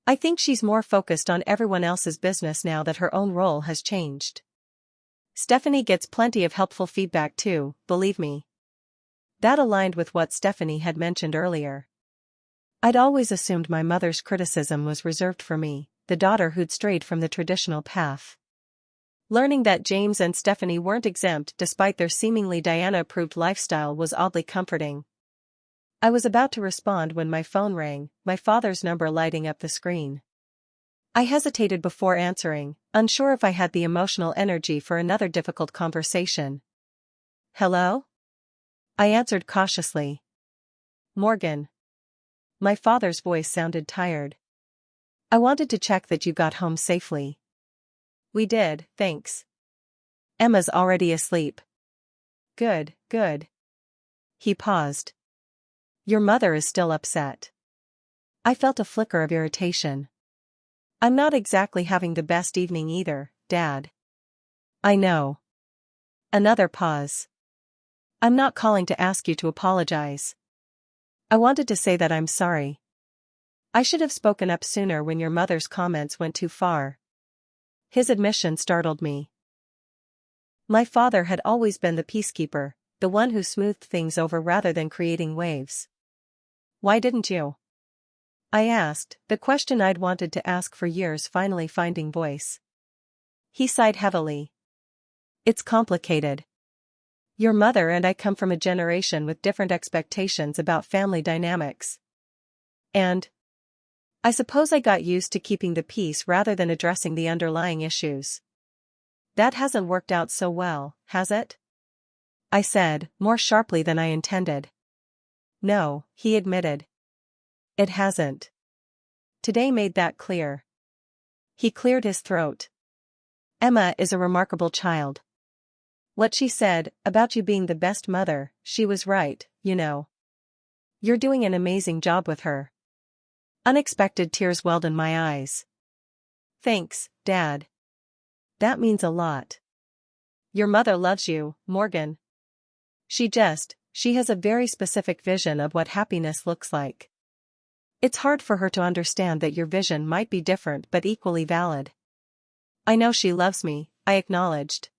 A: I think she's more focused on everyone else's business now that her own role has changed. Stephanie gets plenty of helpful feedback too, believe me." That aligned with what Stephanie had mentioned earlier. I'd always assumed my mother's criticism was reserved for me, the daughter who'd strayed from the traditional path. Learning that James and Stephanie weren't exempt despite their seemingly Diana-approved lifestyle was oddly comforting. I was about to respond when my phone rang, my father's number lighting up the screen. I hesitated before answering, unsure if I had the emotional energy for another difficult conversation. "Hello?" I answered cautiously. "Morgan." My father's voice sounded tired. "I wanted to check that you got home safely." "We did, thanks. Emma's already asleep." "Good, good." He paused. "Your mother is still upset." I felt a flicker of irritation. "I'm not exactly having the best evening either, Dad." "I know." Another pause. "I'm not calling to ask you to apologize. I wanted to say that I'm sorry. I should have spoken up sooner when your mother's comments went too far." His admission startled me. My father had always been the peacekeeper, the one who smoothed things over rather than creating waves. "Why didn't you?" I asked, the question I'd wanted to ask for years finally finding voice. He sighed heavily. "It's complicated. Your mother and I come from a generation with different expectations about family dynamics. And I suppose I got used to keeping the peace rather than addressing the underlying issues. That hasn't worked out so well, has it? I said, more sharply than I intended. No, he admitted. It hasn't. Today made that clear. He cleared his throat. Emma is a remarkable child. What she said, about you being the best mother, she was right, you know. You're doing an amazing job with her. Unexpected tears welled in my eyes. Thanks, Dad. That means a lot. Your mother loves you, Morgan. She has a very specific vision of what happiness looks like. It's hard for her to understand that your vision might be different but equally valid. I know she loves me, I acknowledged.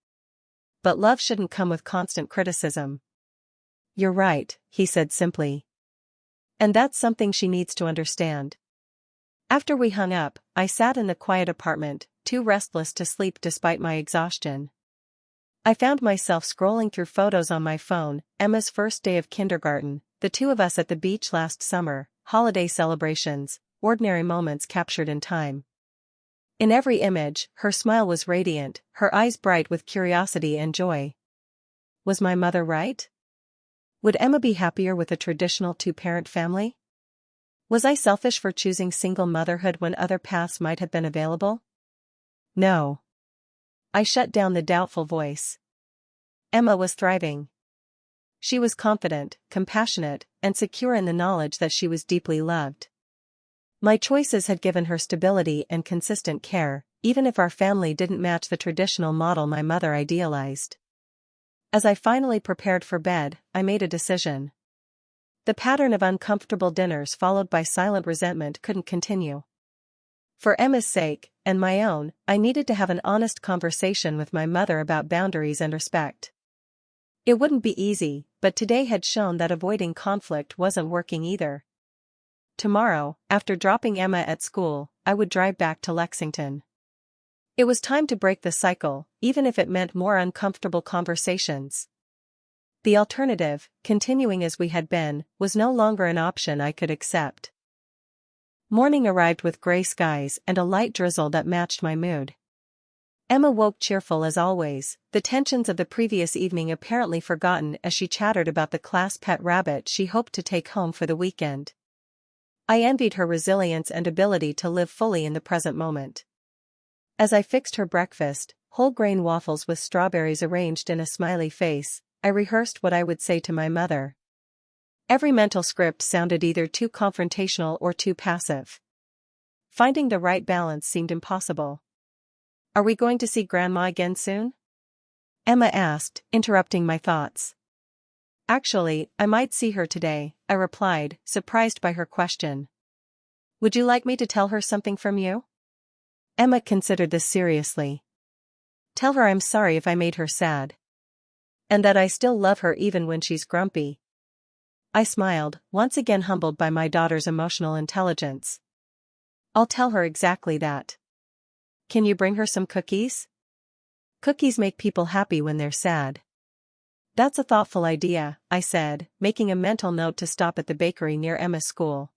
A: But love shouldn't come with constant criticism. You're right, he said simply. And that's something she needs to understand. After we hung up, I sat in the quiet apartment, too restless to sleep despite my exhaustion. I found myself scrolling through photos on my phone, Emma's first day of kindergarten, the two of us at the beach last summer, holiday celebrations, ordinary moments captured in time. In every image, her smile was radiant, her eyes bright with curiosity and joy. Was my mother right? Would Emma be happier with a traditional two-parent family? Was I selfish for choosing single motherhood when other paths might have been available? No. I shut down the doubtful voice. Emma was thriving. She was confident, compassionate, and secure in the knowledge that she was deeply loved. My choices had given her stability and consistent care, even if our family didn't match the traditional model my mother idealized. As I finally prepared for bed, I made a decision. The pattern of uncomfortable dinners followed by silent resentment couldn't continue. For Emma's sake, and my own, I needed to have an honest conversation with my mother about boundaries and respect. It wouldn't be easy, but today had shown that avoiding conflict wasn't working either. Tomorrow, after dropping Emma at school, I would drive back to Lexington. It was time to break the cycle, even if it meant more uncomfortable conversations. The alternative, continuing as we had been, was no longer an option I could accept. Morning arrived with gray skies and a light drizzle that matched my mood. Emma woke cheerful as always, the tensions of the previous evening apparently forgotten as she chattered about the class pet rabbit she hoped to take home for the weekend. I envied her resilience and ability to live fully in the present moment. As I fixed her breakfast, whole grain waffles with strawberries arranged in a smiley face, I rehearsed what I would say to my mother. Every mental script sounded either too confrontational or too passive. Finding the right balance seemed impossible. Are we going to see Grandma again soon? Emma asked, interrupting my thoughts. Actually, I might see her today, I replied, surprised by her question. Would you like me to tell her something from you? Emma considered this seriously. Tell her I'm sorry if I made her sad. And that I still love her even when she's grumpy. I smiled, once again humbled by my daughter's emotional intelligence. I'll tell her exactly that. Can you bring her some cookies? Cookies make people happy when they're sad. That's a thoughtful idea, I said, making a mental note to stop at the bakery near Emma's school.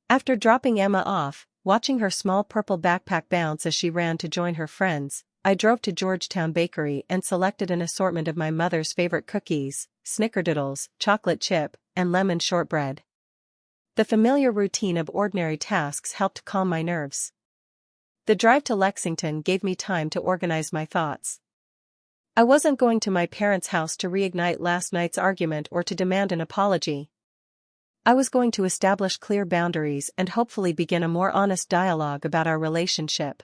A: After dropping Emma off, watching her small purple backpack bounce as she ran to join her friends, I drove to Georgetown Bakery and selected an assortment of my mother's favorite cookies, snickerdoodles, chocolate chip, and lemon shortbread. The familiar routine of ordinary tasks helped calm my nerves. The drive to Lexington gave me time to organize my thoughts. I wasn't going to my parents' house to reignite last night's argument or to demand an apology. I was going to establish clear boundaries and hopefully begin a more honest dialogue about our relationship.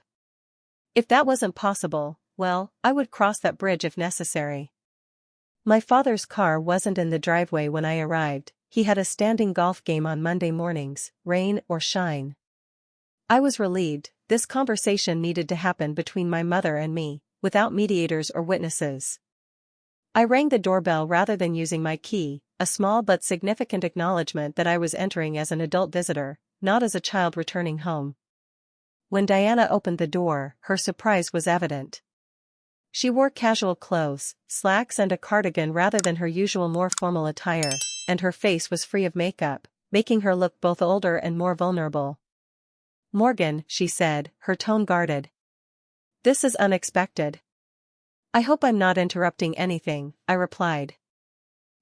A: If that wasn't possible, well, I would cross that bridge if necessary. My father's car wasn't in the driveway when I arrived. He had a standing golf game on Monday mornings, rain or shine. I was relieved. This conversation needed to happen between my mother and me, without mediators or witnesses. I rang the doorbell rather than using my key, a small but significant acknowledgement that I was entering as an adult visitor, not as a child returning home. When Diana opened the door, her surprise was evident. She wore casual clothes, slacks and a cardigan rather than her usual more formal attire, and her face was free of makeup, making her look both older and more vulnerable. "Morgan," she said, her tone guarded. "This is unexpected." "I hope I'm not interrupting anything," I replied.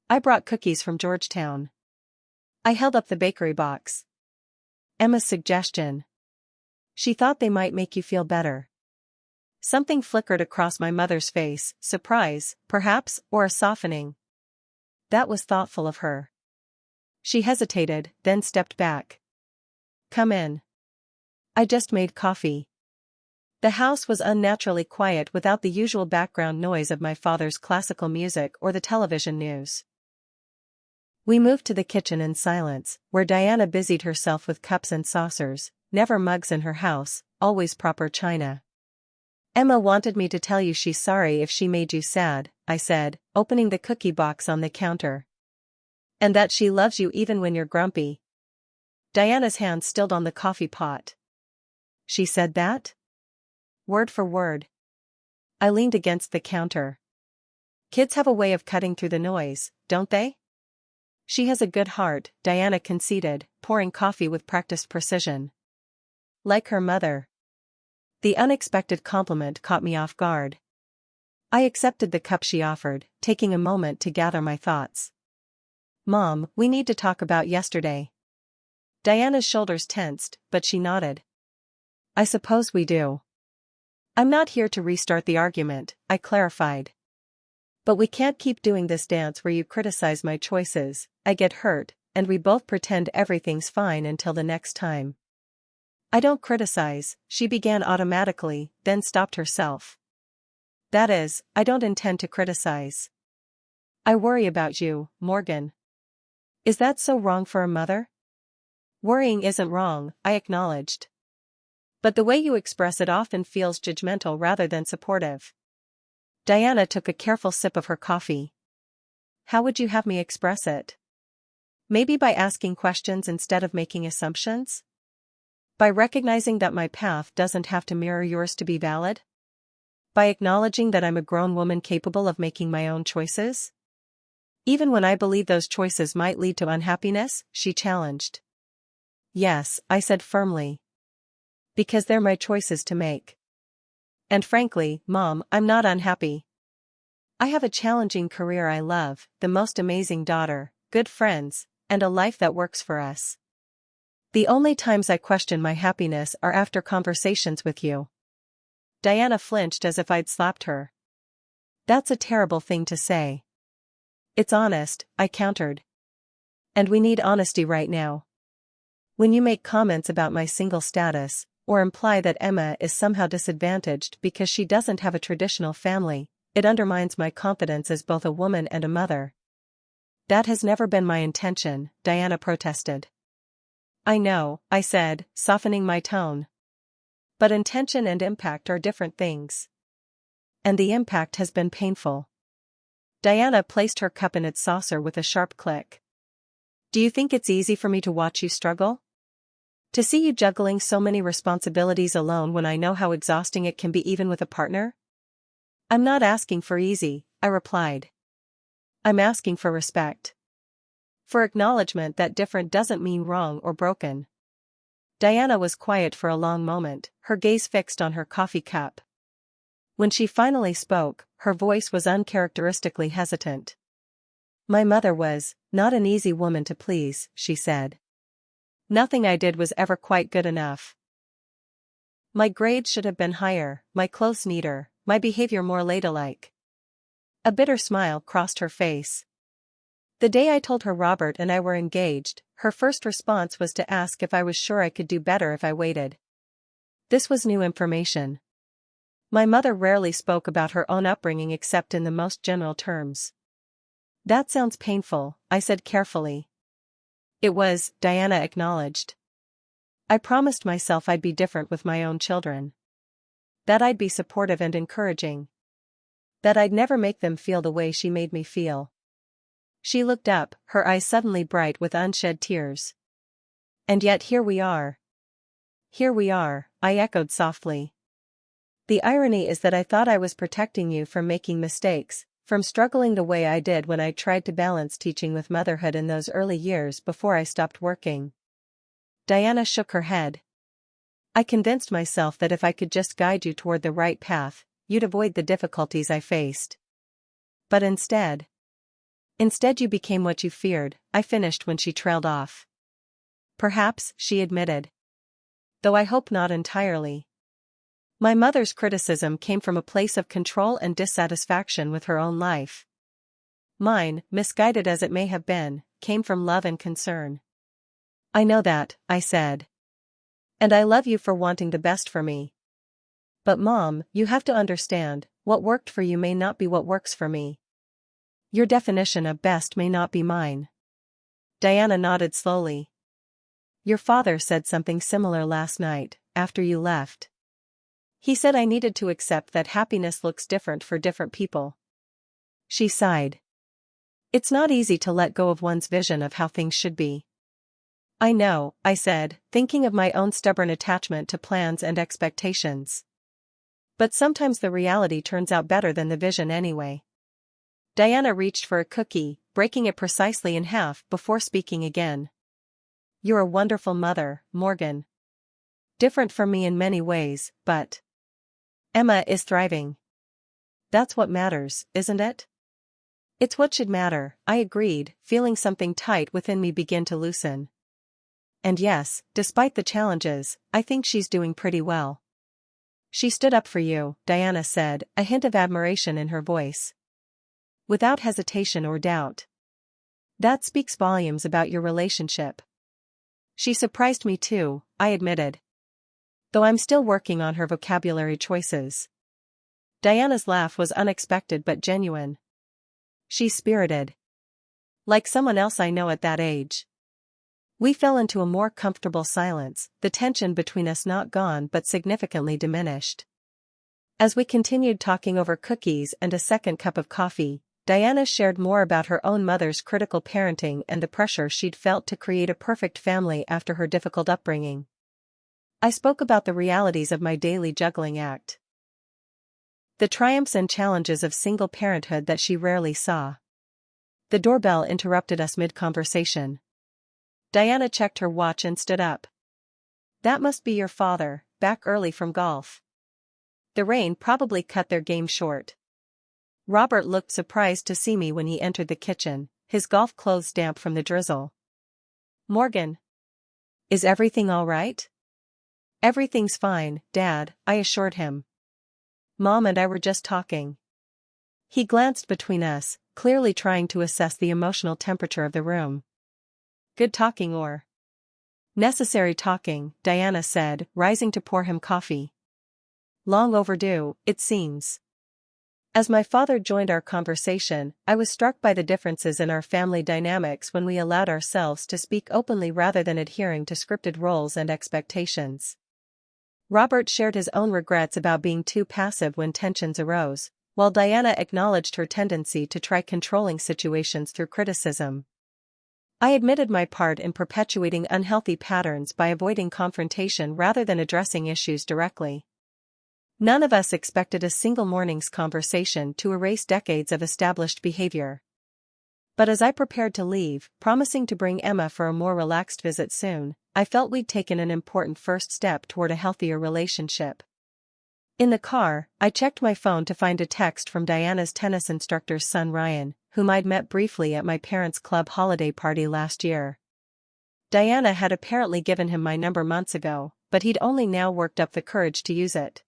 A: "I brought cookies from Georgetown." I held up the bakery box. "Emma's suggestion. She thought they might make you feel better." Something flickered across my mother's face, surprise, perhaps, or a softening. That was thoughtful of her. She hesitated, then stepped back. "Come in. I just made coffee." The house was unnaturally quiet without the usual background noise of my father's classical music or the television news. We moved to the kitchen in silence, where Diana busied herself with cups and saucers, never mugs in her house, always proper china. "Emma wanted me to tell you she's sorry if she made you sad," I said, opening the cookie box on the counter. "And that she loves you even when you're grumpy." Diana's hand stilled on the coffee pot. "She said that?" "Word for word." I leaned against the counter. "Kids have a way of cutting through the noise, don't they?" "She has a good heart," Diana conceded, pouring coffee with practiced precision. "Like her mother." The unexpected compliment caught me off guard. I accepted the cup she offered, taking a moment to gather my thoughts. "Mom, we need to talk about yesterday." Diana's shoulders tensed, but she nodded. "I suppose we do." "I'm not here to restart the argument," I clarified. "But we can't keep doing this dance where you criticize my choices, I get hurt, and we both pretend everything's fine until the next time." "I don't criticize," she began automatically, then stopped herself. "That is, I don't intend to criticize. I worry about you, Morgan." "Is that so wrong for a mother?" "Worrying isn't wrong," I acknowledged. "But the way you express it often feels judgmental rather than supportive." Diana took a careful sip of her coffee. "How would you have me express it?" "Maybe by asking questions instead of making assumptions? By recognizing that my path doesn't have to mirror yours to be valid? By acknowledging that I'm a grown woman capable of making my own choices? Even when I believe those choices might lead to unhappiness," she challenged. "Yes," I said firmly. "Because they're my choices to make. And frankly, Mom, I'm not unhappy. I have a challenging career I love, the most amazing daughter, good friends, and a life that works for us. The only times I question my happiness are after conversations with you." Diana flinched as if I'd slapped her. "That's a terrible thing to say." "It's honest," I countered. "And we need honesty right now. When you make comments about my single status, or imply that Emma is somehow disadvantaged because she doesn't have a traditional family, it undermines my confidence as both a woman and a mother." "That has never been my intention," Diana protested. "I know," I said, softening my tone. "But intention and impact are different things. And the impact has been painful." Diana placed her cup in its saucer with a sharp click. "Do you think it's easy for me to watch you struggle? To see you juggling so many responsibilities alone when I know how exhausting it can be even with a partner?" "I'm not asking for easy," I replied. "I'm asking for respect. For acknowledgement that different doesn't mean wrong or broken." Diana was quiet for a long moment, her gaze fixed on her coffee cup. When she finally spoke, her voice was uncharacteristically hesitant. "My mother was not an easy woman to please," she said. "Nothing I did was ever quite good enough. My grades should have been higher, my clothes neater, my behavior more ladylike." A bitter smile crossed her face. "The day I told her Robert and I were engaged, her first response was to ask if I was sure I could do better if I waited." This was new information. My mother rarely spoke about her own upbringing except in the most general terms. "That sounds painful," I said carefully. "It was," Diana acknowledged. "I promised myself I'd be different with my own children. That I'd be supportive and encouraging. That I'd never make them feel the way she made me feel." She looked up, her eyes suddenly bright with unshed tears. "And yet here we are." "Here we are," I echoed softly. The irony is that I thought I was protecting you from making mistakes, from struggling the way I did when I tried to balance teaching with motherhood in those early years before I stopped working. Diana shook her head. I convinced myself that if I could just guide you toward the right path, you'd avoid the difficulties I faced. But instead you became what you feared, I finished when she trailed off. Perhaps, she admitted. Though I hope not entirely. My mother's criticism came from a place of control and dissatisfaction with her own life. Mine, misguided as it may have been, came from love and concern. I know that, I said. And I love you for wanting the best for me. But Mom, you have to understand, what worked for you may not be what works for me. Your definition of best may not be mine. Diana nodded slowly. Your father said something similar last night, after you left. He said I needed to accept that happiness looks different for different people. She sighed. It's not easy to let go of one's vision of how things should be. I know, I said, thinking of my own stubborn attachment to plans and expectations. But sometimes the reality turns out better than the vision anyway. Diana reached for a cookie, breaking it precisely in half before speaking again. You're a wonderful mother, Morgan. Different from me in many ways, but Emma is thriving. That's what matters, isn't it? It's what should matter, I agreed, feeling something tight within me begin to loosen. And yes, despite the challenges, I think she's doing pretty well. She stood up for you, Diana said, a hint of admiration in her voice. Without hesitation or doubt. That speaks volumes about your relationship. She surprised me too, I admitted. Though I'm still working on her vocabulary choices. Diana's laugh was unexpected but genuine. She's spirited. Like someone else I know at that age. We fell into a more comfortable silence, the tension between us not gone but significantly diminished. As we continued talking over cookies and a second cup of coffee, Diana shared more about her own mother's critical parenting and the pressure she'd felt to create a perfect family after her difficult upbringing. I spoke about the realities of my daily juggling act. The triumphs and challenges of single parenthood that she rarely saw. The doorbell interrupted us mid-conversation. Diana checked her watch and stood up. That must be your father, back early from golf. The rain probably cut their game short. Robert looked surprised to see me when he entered the kitchen, his golf clothes damp from the drizzle. Morgan. Is everything all right? Everything's fine, Dad, I assured him. Mom and I were just talking. He glanced between us, clearly trying to assess the emotional temperature of the room. Good talking or necessary talking, Diana said, rising to pour him coffee. Long overdue, it seems. As my father joined our conversation, I was struck by the differences in our family dynamics when we allowed ourselves to speak openly rather than adhering to scripted roles and expectations. Robert shared his own regrets about being too passive when tensions arose, while Diana acknowledged her tendency to try controlling situations through criticism. I admitted my part in perpetuating unhealthy patterns by avoiding confrontation rather than addressing issues directly. None of us expected a single morning's conversation to erase decades of established behavior. But as I prepared to leave, promising to bring Emma for a more relaxed visit soon, I felt we'd taken an important first step toward a healthier relationship. In the car, I checked my phone to find a text from Diana's tennis instructor's son Ryan, whom I'd met briefly at my parents' club holiday party last year. Diana had apparently given him my number months ago, but he'd only now worked up the courage to use it.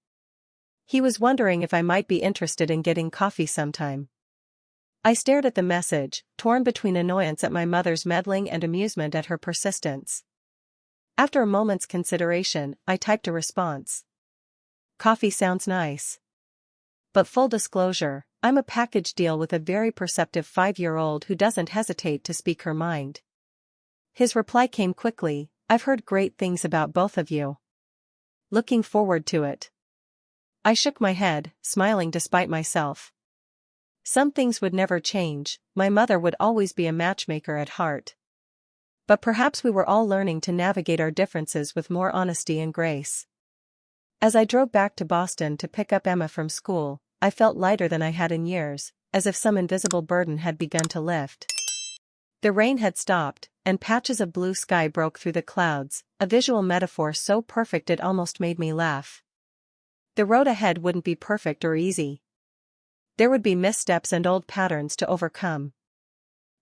A: He was wondering if I might be interested in getting coffee sometime. I stared at the message, torn between annoyance at my mother's meddling and amusement at her persistence. After a moment's consideration, I typed a response. Coffee sounds nice. But full disclosure, I'm a package deal with a very perceptive 5-year-old who doesn't hesitate to speak her mind. His reply came quickly, I've heard great things about both of you. Looking forward to it. I shook my head, smiling despite myself. Some things would never change, my mother would always be a matchmaker at heart. But perhaps we were all learning to navigate our differences with more honesty and grace. As I drove back to Boston to pick up Emma from school, I felt lighter than I had in years, as if some invisible burden had begun to lift. The rain had stopped, and patches of blue sky broke through the clouds, a visual metaphor so perfect it almost made me laugh. The road ahead wouldn't be perfect or easy. There would be missteps and old patterns to overcome.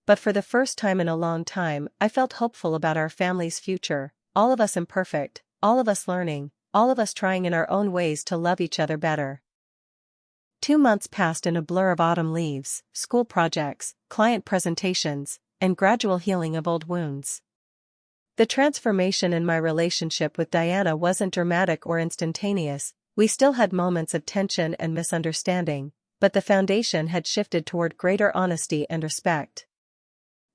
A: But for the first time in a long time, I felt hopeful about our family's future, all of us imperfect, all of us learning, all of us trying in our own ways to love each other better. 2 months passed in a blur of autumn leaves, school projects, client presentations, and gradual healing of old wounds. The transformation in my relationship with Diana wasn't dramatic or instantaneous. We still had moments of tension and misunderstanding, but the foundation had shifted toward greater honesty and respect.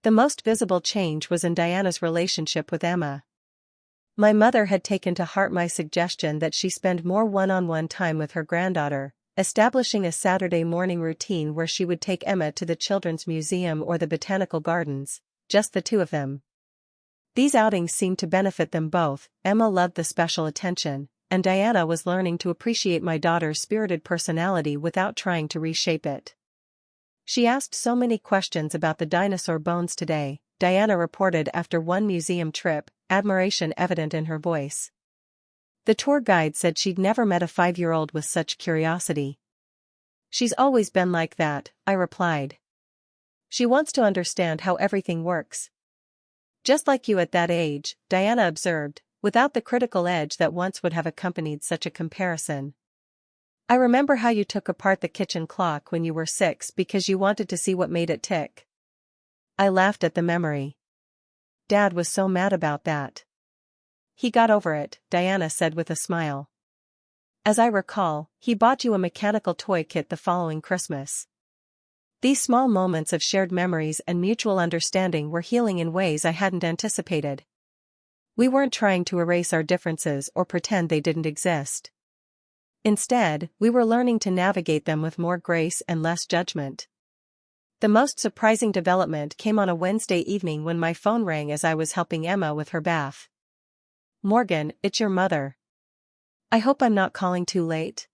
A: The most visible change was in Diana's relationship with Emma. My mother had taken to heart my suggestion that she spend more one-on-one time with her granddaughter, establishing a Saturday morning routine where she would take Emma to the Children's Museum or the Botanical Gardens, just the two of them. These outings seemed to benefit them both. Emma loved the special attention, and Diana was learning to appreciate my daughter's spirited personality without trying to reshape it. She asked so many questions about the dinosaur bones today, Diana reported after one museum trip, admiration evident in her voice. The tour guide said she'd never met a 5-year-old with such curiosity. She's always been like that, I replied. She wants to understand how everything works. Just like you at that age, Diana observed, without the critical edge that once would have accompanied such a comparison. I remember how you took apart the kitchen clock when you were 6 because you wanted to see what made it tick. I laughed at the memory. Dad was so mad about that. He got over it, Diana said with a smile. As I recall, he bought you a mechanical toy kit the following Christmas. These small moments of shared memories and mutual understanding were healing in ways I hadn't anticipated. We weren't trying to erase our differences or pretend they didn't exist. Instead, we were learning to navigate them with more grace and less judgment. The most surprising development came on a Wednesday evening when my phone rang as I was helping Emma with her bath. Morgan, it's your mother. I hope I'm not calling too late.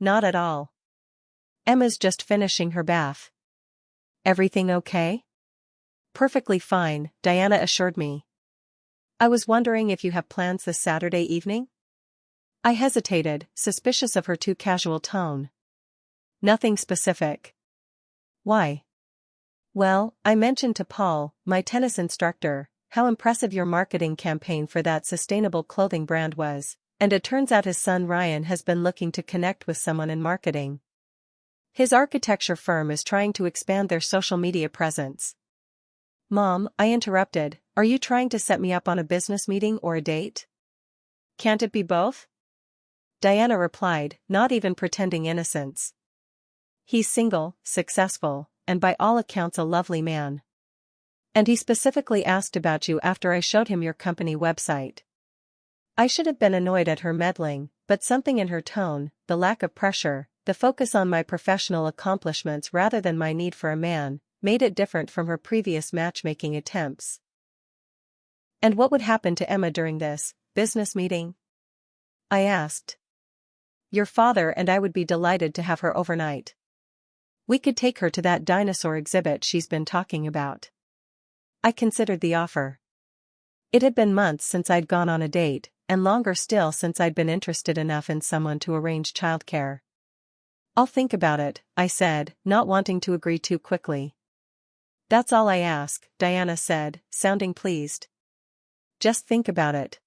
A: Not at all. Emma's just finishing her bath. Everything okay? Perfectly fine, Diana assured me. I was wondering if you have plans this Saturday evening? I hesitated, suspicious of her too casual tone. Nothing specific. Why? Well, I mentioned to Paul, my tennis instructor, how impressive your marketing campaign for that sustainable clothing brand was, and it turns out his son Ryan has been looking to connect with someone in marketing. His architecture firm is trying to expand their social media presence. Mom, I interrupted, are you trying to set me up on a business meeting or a date? Can't it be both? Diana replied, not even pretending innocence. He's single, successful, and by all accounts a lovely man. And he specifically asked about you after I showed him your company website. I should have been annoyed at her meddling, but something in her tone, the lack of pressure, the focus on my professional accomplishments rather than my need for a man, made it different from her previous matchmaking attempts. And what would happen to Emma during this business meeting? I asked. Your father and I would be delighted to have her overnight. We could take her to that dinosaur exhibit she's been talking about. I considered the offer. It had been months since I'd gone on a date, and longer still since I'd been interested enough in someone to arrange childcare. I'll think about it, I said, not wanting to agree too quickly. That's all I ask, Diana said, sounding pleased. Just think about it.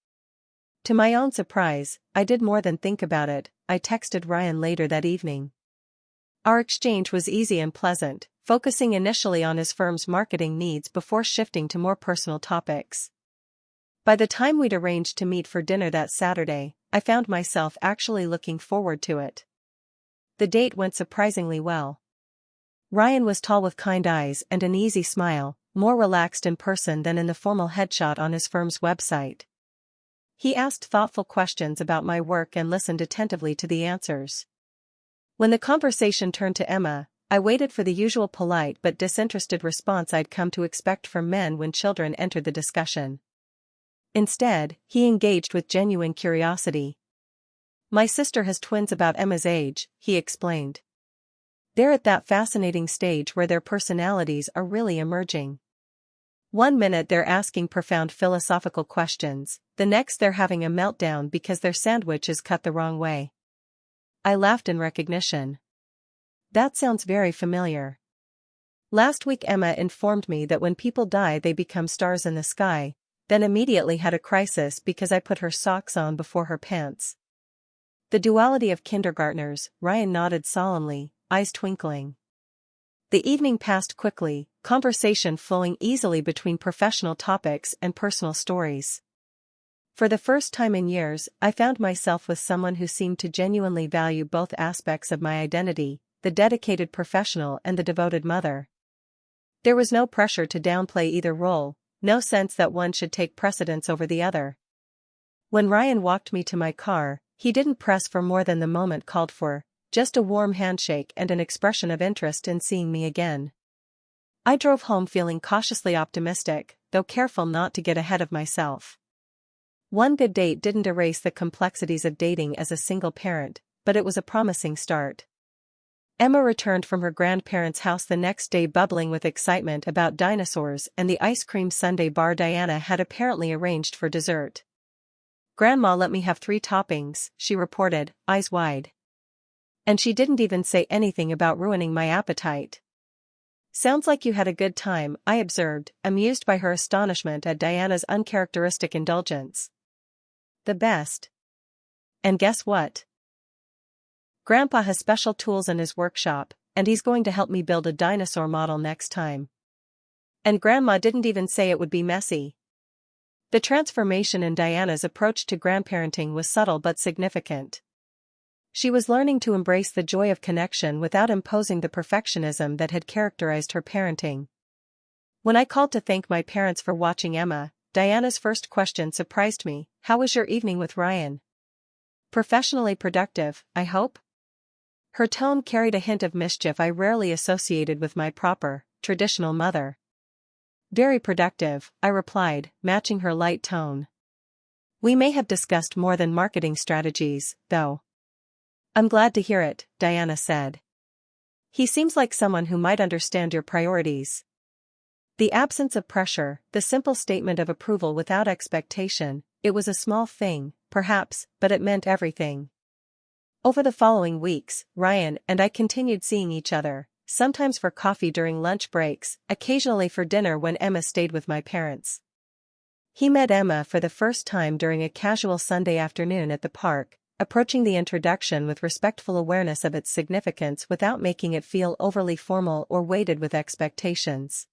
A: To my own surprise, I did more than think about it. I texted Ryan later that evening. Our exchange was easy and pleasant, focusing initially on his firm's marketing needs before shifting to more personal topics. By the time we'd arranged to meet for dinner that Saturday, I found myself actually looking forward to it. The date went surprisingly well. Ryan was tall with kind eyes and an easy smile, more relaxed in person than in the formal headshot on his firm's website. He asked thoughtful questions about my work and listened attentively to the answers. When the conversation turned to Emma, I waited for the usual polite but disinterested response I'd come to expect from men when children entered the discussion. Instead, he engaged with genuine curiosity. My sister has twins about Emma's age, he explained. They're at that fascinating stage where their personalities are really emerging. One minute they're asking profound philosophical questions, the next they're having a meltdown because their sandwich is cut the wrong way. I laughed in recognition. That sounds very familiar. Last week Emma informed me that when people die they become stars in the sky, then immediately had a crisis because I put her socks on before her pants. The duality of kindergartners, Ryan nodded solemnly, eyes twinkling. The evening passed quickly, conversation flowing easily between professional topics and personal stories. For the first time in years, I found myself with someone who seemed to genuinely value both aspects of my identity, the dedicated professional and the devoted mother. There was no pressure to downplay either role, no sense that one should take precedence over the other. When Ryan walked me to my car, he didn't press for more than the moment called for, just a warm handshake and an expression of interest in seeing me again. I drove home feeling cautiously optimistic, though careful not to get ahead of myself. One good date didn't erase the complexities of dating as a single parent, but it was a promising start. Emma returned from her grandparents' house the next day bubbling with excitement about dinosaurs and the ice cream sundae bar Diana had apparently arranged for dessert. "Grandma let me have 3 toppings," she reported, eyes wide. "And she didn't even say anything about ruining my appetite." "Sounds like you had a good time," I observed, amused by her astonishment at Diana's uncharacteristic indulgence. "The best. And guess what? Grandpa has special tools in his workshop, and he's going to help me build a dinosaur model next time. And Grandma didn't even say it would be messy." The transformation in Diana's approach to grandparenting was subtle but significant. She was learning to embrace the joy of connection without imposing the perfectionism that had characterized her parenting. When I called to thank my parents for watching Emma, Diana's first question surprised me. "How was your evening with Ryan?" "Professionally productive, I hope?" Her tone carried a hint of mischief I rarely associated with my proper, traditional mother. "Very productive," I replied, matching her light tone. "We may have discussed more than marketing strategies, though." "I'm glad to hear it," Diana said. "He seems like someone who might understand your priorities." The absence of pressure, the simple statement of approval without expectation, it was a small thing, perhaps, but it meant everything. Over the following weeks, Ryan and I continued seeing each other, sometimes for coffee during lunch breaks, occasionally for dinner when Emma stayed with my parents. He met Emma for the first time during a casual Sunday afternoon at the park, approaching the introduction with respectful awareness of its significance without making it feel overly formal or weighted with expectations.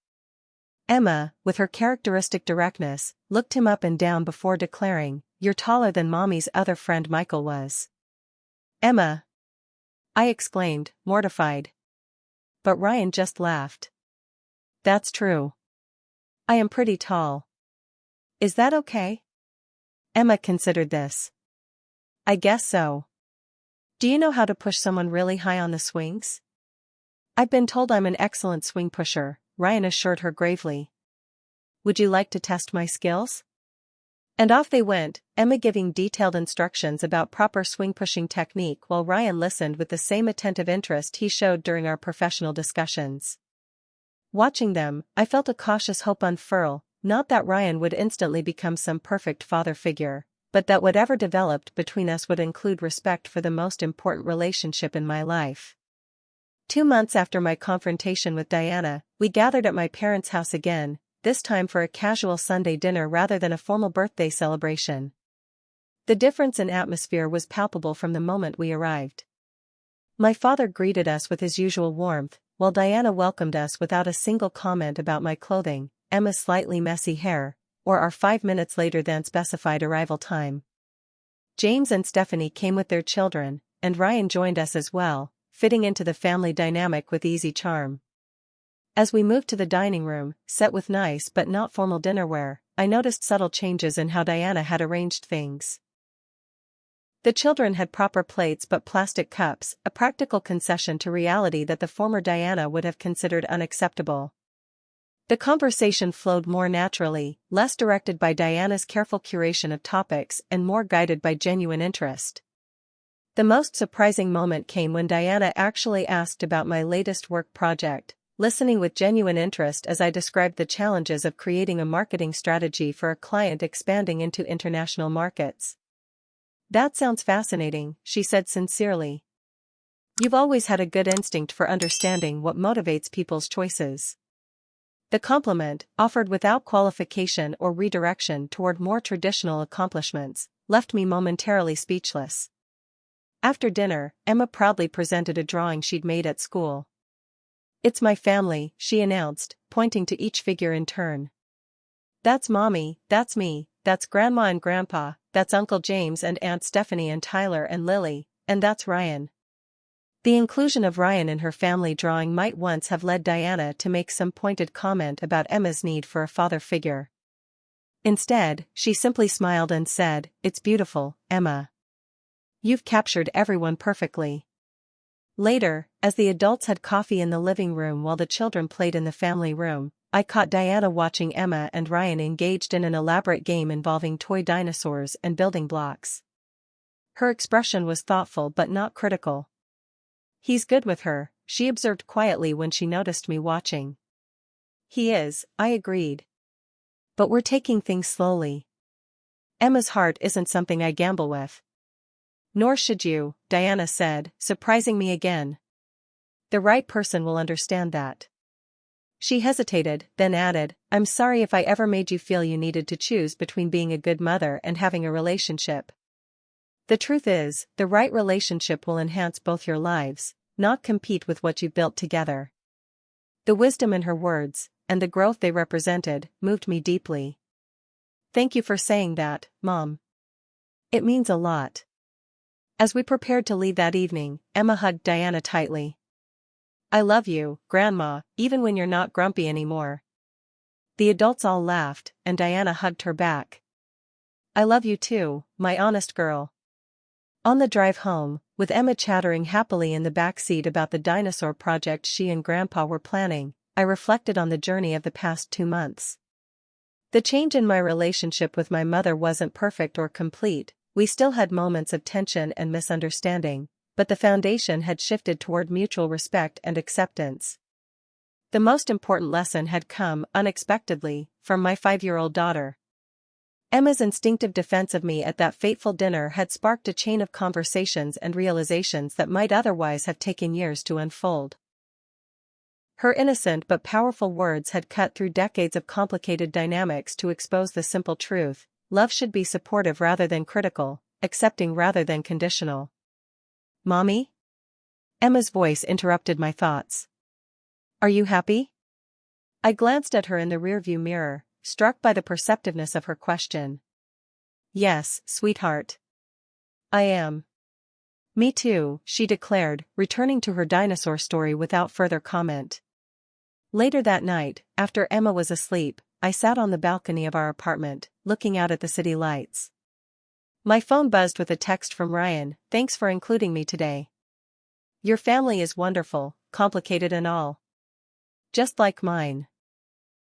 A: Emma, with her characteristic directness, looked him up and down before declaring, "You're taller than Mommy's other friend Michael was." "Emma!" I exclaimed, mortified. But Ryan just laughed. "That's true. I am pretty tall. Is that okay?" Emma considered this. "I guess so. Do you know how to push someone really high on the swings?" "I've been told I'm an excellent swing pusher," Ryan assured her gravely. "Would you like to test my skills?" And off they went, Emma giving detailed instructions about proper swing pushing technique while Ryan listened with the same attentive interest he showed during our professional discussions. Watching them, I felt a cautious hope unfurl, not that Ryan would instantly become some perfect father figure, but that whatever developed between us would include respect for the most important relationship in my life. 2 months after my confrontation with Diana, we gathered at my parents' house again, this time for a casual Sunday dinner rather than a formal birthday celebration. The difference in atmosphere was palpable from the moment we arrived. My father greeted us with his usual warmth, while Diana welcomed us without a single comment about my clothing, Emma's slightly messy hair, or our 5 minutes later than specified arrival time. James and Stephanie came with their children, and Ryan joined us as well, fitting into the family dynamic with easy charm. As we moved to the dining room, set with nice but not formal dinnerware, I noticed subtle changes in how Diana had arranged things. The children had proper plates but plastic cups, a practical concession to reality that the former Diana would have considered unacceptable. The conversation flowed more naturally, less directed by Diana's careful curation of topics and more guided by genuine interest. The most surprising moment came when Diana actually asked about my latest work project, listening with genuine interest as I described the challenges of creating a marketing strategy for a client expanding into international markets. "That sounds fascinating," she said sincerely. "You've always had a good instinct for understanding what motivates people's choices." The compliment, offered without qualification or redirection toward more traditional accomplishments, left me momentarily speechless. After dinner, Emma proudly presented a drawing she'd made at school. "It's my family," she announced, pointing to each figure in turn. "That's Mommy, that's me, that's Grandma and Grandpa, that's Uncle James and Aunt Stephanie and Tyler and Lily, and that's Ryan." The inclusion of Ryan in her family drawing might once have led Diana to make some pointed comment about Emma's need for a father figure. Instead, she simply smiled and said, "It's beautiful, Emma. You've captured everyone perfectly." Later, as the adults had coffee in the living room while the children played in the family room, I caught Diana watching Emma and Ryan engaged in an elaborate game involving toy dinosaurs and building blocks. Her expression was thoughtful but not critical. "He's good with her," she observed quietly when she noticed me watching. "He is," I agreed. "But we're taking things slowly. Emma's heart isn't something I gamble with." "Nor should you," Diana said, surprising me again. "The right person will understand that." She hesitated, then added, "I'm sorry if I ever made you feel you needed to choose between being a good mother and having a relationship. The truth is, the right relationship will enhance both your lives, not compete with what you've built together." The wisdom in her words, and the growth they represented, moved me deeply. "Thank you for saying that, Mom. It means a lot." As we prepared to leave that evening, Emma hugged Diana tightly. "I love you, Grandma, even when you're not grumpy anymore." The adults all laughed, and Diana hugged her back. "I love you too, my honest girl." On the drive home, with Emma chattering happily in the back seat about the dinosaur project she and Grandpa were planning, I reflected on the journey of the past 2 months. The change in my relationship with my mother wasn't perfect or complete. We still had moments of tension and misunderstanding, but the foundation had shifted toward mutual respect and acceptance. The most important lesson had come, unexpectedly, from my 5-year-old daughter. Emma's instinctive defense of me at that fateful dinner had sparked a chain of conversations and realizations that might otherwise have taken years to unfold. Her innocent but powerful words had cut through decades of complicated dynamics to expose the simple truth: love should be supportive rather than critical, accepting rather than conditional. "Mommy?" Emma's voice interrupted my thoughts. "Are you happy?" I glanced at her in the rearview mirror, struck by the perceptiveness of her question. "Yes, sweetheart. I am." "Me too," she declared, returning to her dinosaur story without further comment. Later that night, after Emma was asleep, I sat on the balcony of our apartment, looking out at the city lights. My phone buzzed with a text from Ryan. "Thanks for including me today. Your family is wonderful, complicated and all. Just like mine."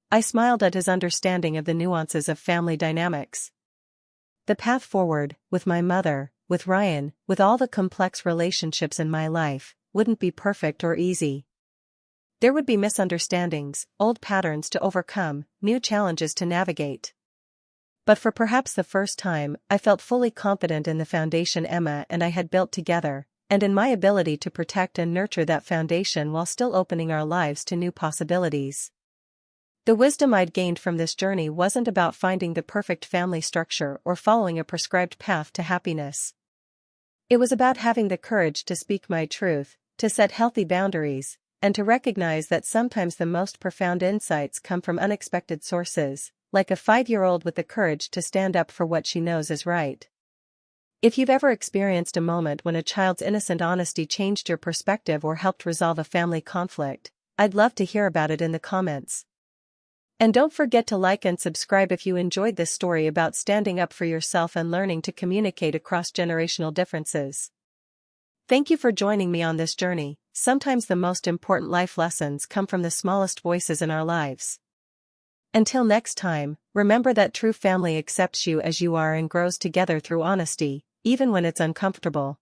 A: I smiled at his understanding of the nuances of family dynamics. The path forward, with my mother, with Ryan, with all the complex relationships in my life, wouldn't be perfect or easy. There would be misunderstandings, old patterns to overcome, new challenges to navigate. But for perhaps the first time, I felt fully confident in the foundation Emma and I had built together, and in my ability to protect and nurture that foundation while still opening our lives to new possibilities. The wisdom I'd gained from this journey wasn't about finding the perfect family structure or following a prescribed path to happiness. It was about having the courage to speak my truth, to set healthy boundaries, and to recognize that sometimes the most profound insights come from unexpected sources, like a 5-year-old with the courage to stand up for what she knows is right. If you've ever experienced a moment when a child's innocent honesty changed your perspective or helped resolve a family conflict, I'd love to hear about it in the comments. And don't forget to like and subscribe if you enjoyed this story about standing up for yourself and learning to communicate across generational differences. Thank you for joining me on this journey. Sometimes the most important life lessons come from the smallest voices in our lives. Until next time, remember that true family accepts you as you are and grows together through honesty, even when it's uncomfortable.